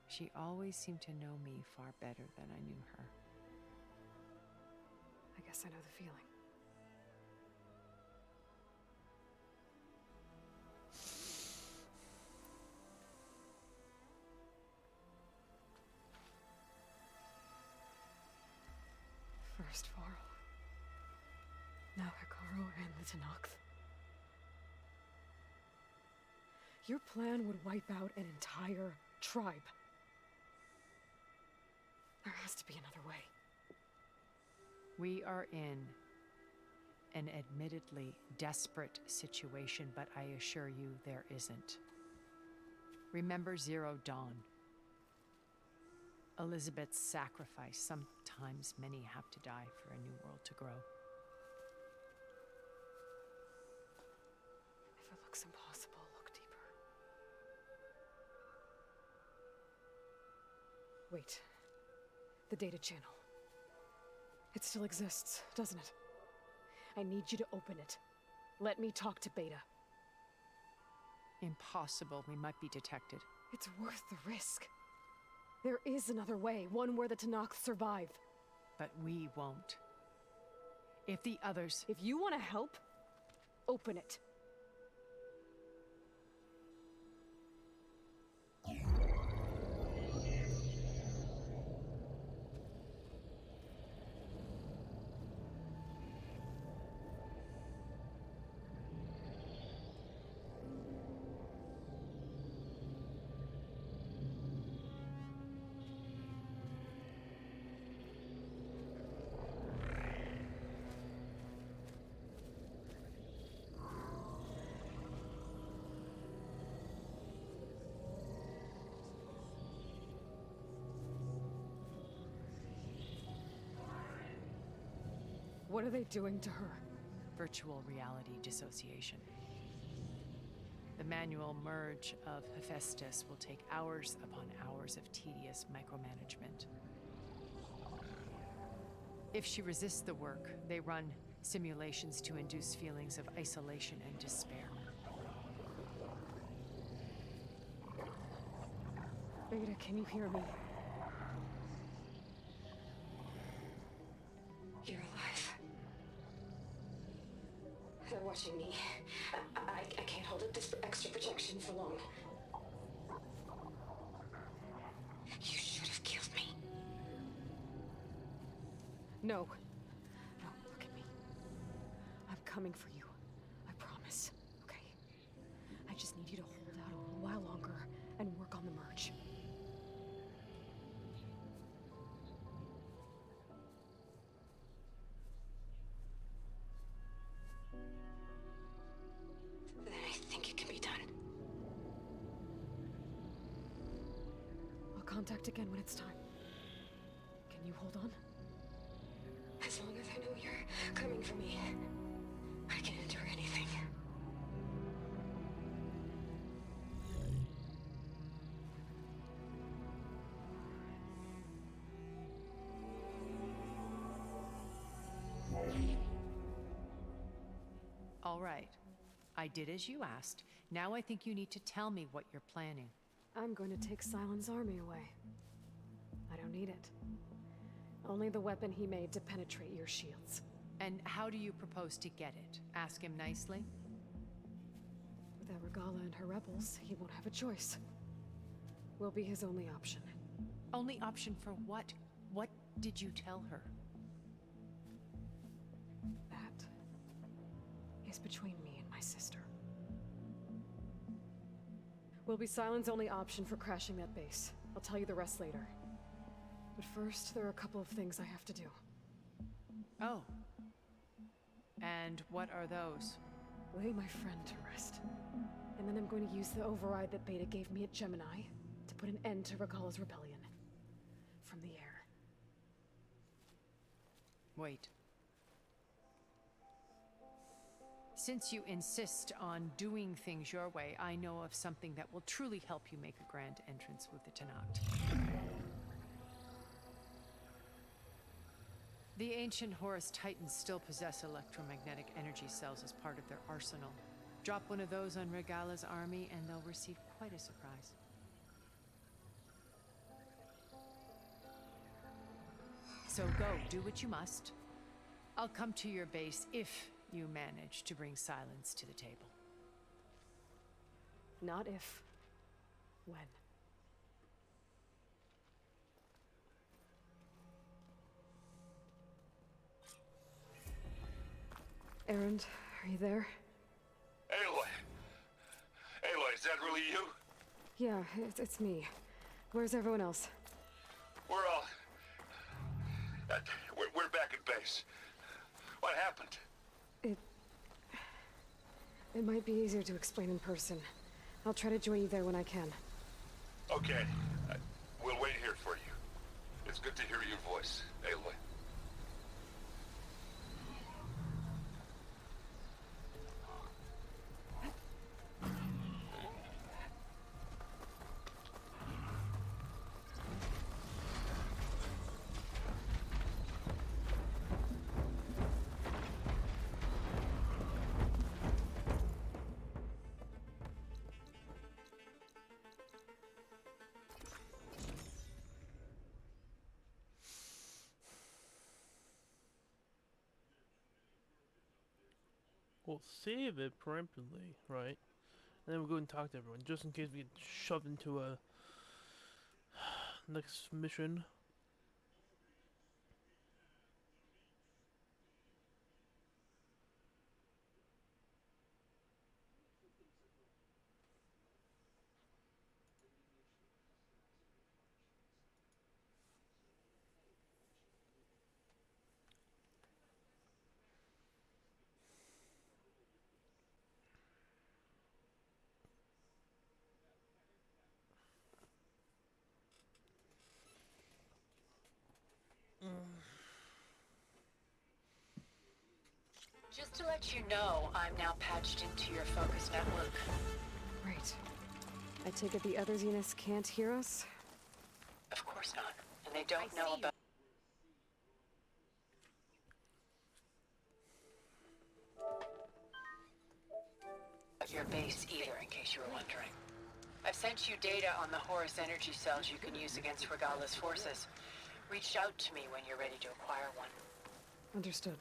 She always seemed to know me far better than I knew her. I guess I know the feeling. First, Varl. Now Hikaru and the Tenakth. Your plan would wipe out an entire tribe. There has to be another way. We are in an admittedly desperate situation, but I assure you there isn't. Remember Zero Dawn. Elizabeth's sacrifice. Sometimes many have to die for a new world to grow. If it looks impossible, look deeper. Wait. The data channel. It still exists, doesn't it? I need you to open it. Let me talk to Beta. Impossible. We might be detected. It's worth the risk. There is another way, one where the Tenakth survive. But we won't. If the others... If you want to help, open it. What are they doing to her? Virtual reality dissociation. The manual merge of Hephaestus will take hours upon hours of tedious micromanagement. If she resists the work, they run simulations to induce feelings of isolation and despair. Beta, can you hear me? You're alive. They're watching me. I can't hold up this extra protection for long. You should have killed me. No. No, look at me. I'm coming for you. I promise. Okay? I just need you to hold out a little while longer and work on the merge. Then I think it can be done. I'll contact again when it's time. Can you hold on? As long as I know you're coming for me, I can endure anything. All right. I did as you asked. Now I think you need to tell me what you're planning. I'm going to take Sylens' army away. I don't need it. Only the weapon he made to penetrate your shields. And how do you propose to get it? Ask him nicely? Without Regala and her rebels, he won't have a choice. We'll be his only option. Only option for what? What did you tell her? That is between me and my sister. Will be Sylens' only option for crashing that base. I'll tell you the rest later. But first, there are a couple of things I have to do. Oh. And what are those? Lay my friend to rest. And then I'm going to use the override that Beta gave me at Gemini to put an end to Regala's rebellion. From the air. Wait. Since you insist on doing things your way, I know of something that will truly help you make a grand entrance with the Tenakth. The ancient Horus Titans still possess electromagnetic energy cells as part of their arsenal. Drop one of those on Regala's army and they'll receive quite a surprise. So go, do what you must. I'll come to your base if you manage to bring Sylens to the table. Not if. When. Erend, are you there? Aloy! Aloy, is that really you? Yeah, it's me. Where's everyone else? We're all... we're back at base. What happened? It might be easier to explain in person. I'll try to join you there when I can. Okay. We'll wait here for you. It's good to hear your voice, Aloy. We'll save it preemptively, right? And then we'll go and talk to everyone, just in case we get shoved into a next mission. Just to let you know, I'm now patched into your focus network. Great. I take it the other Zeniths can't hear us? Of course not. And they don't know about your base either, in case you were wondering. I've sent you data on the Horus energy cells you can use against Regala's forces. Reach out to me when you're ready to acquire one. Understood.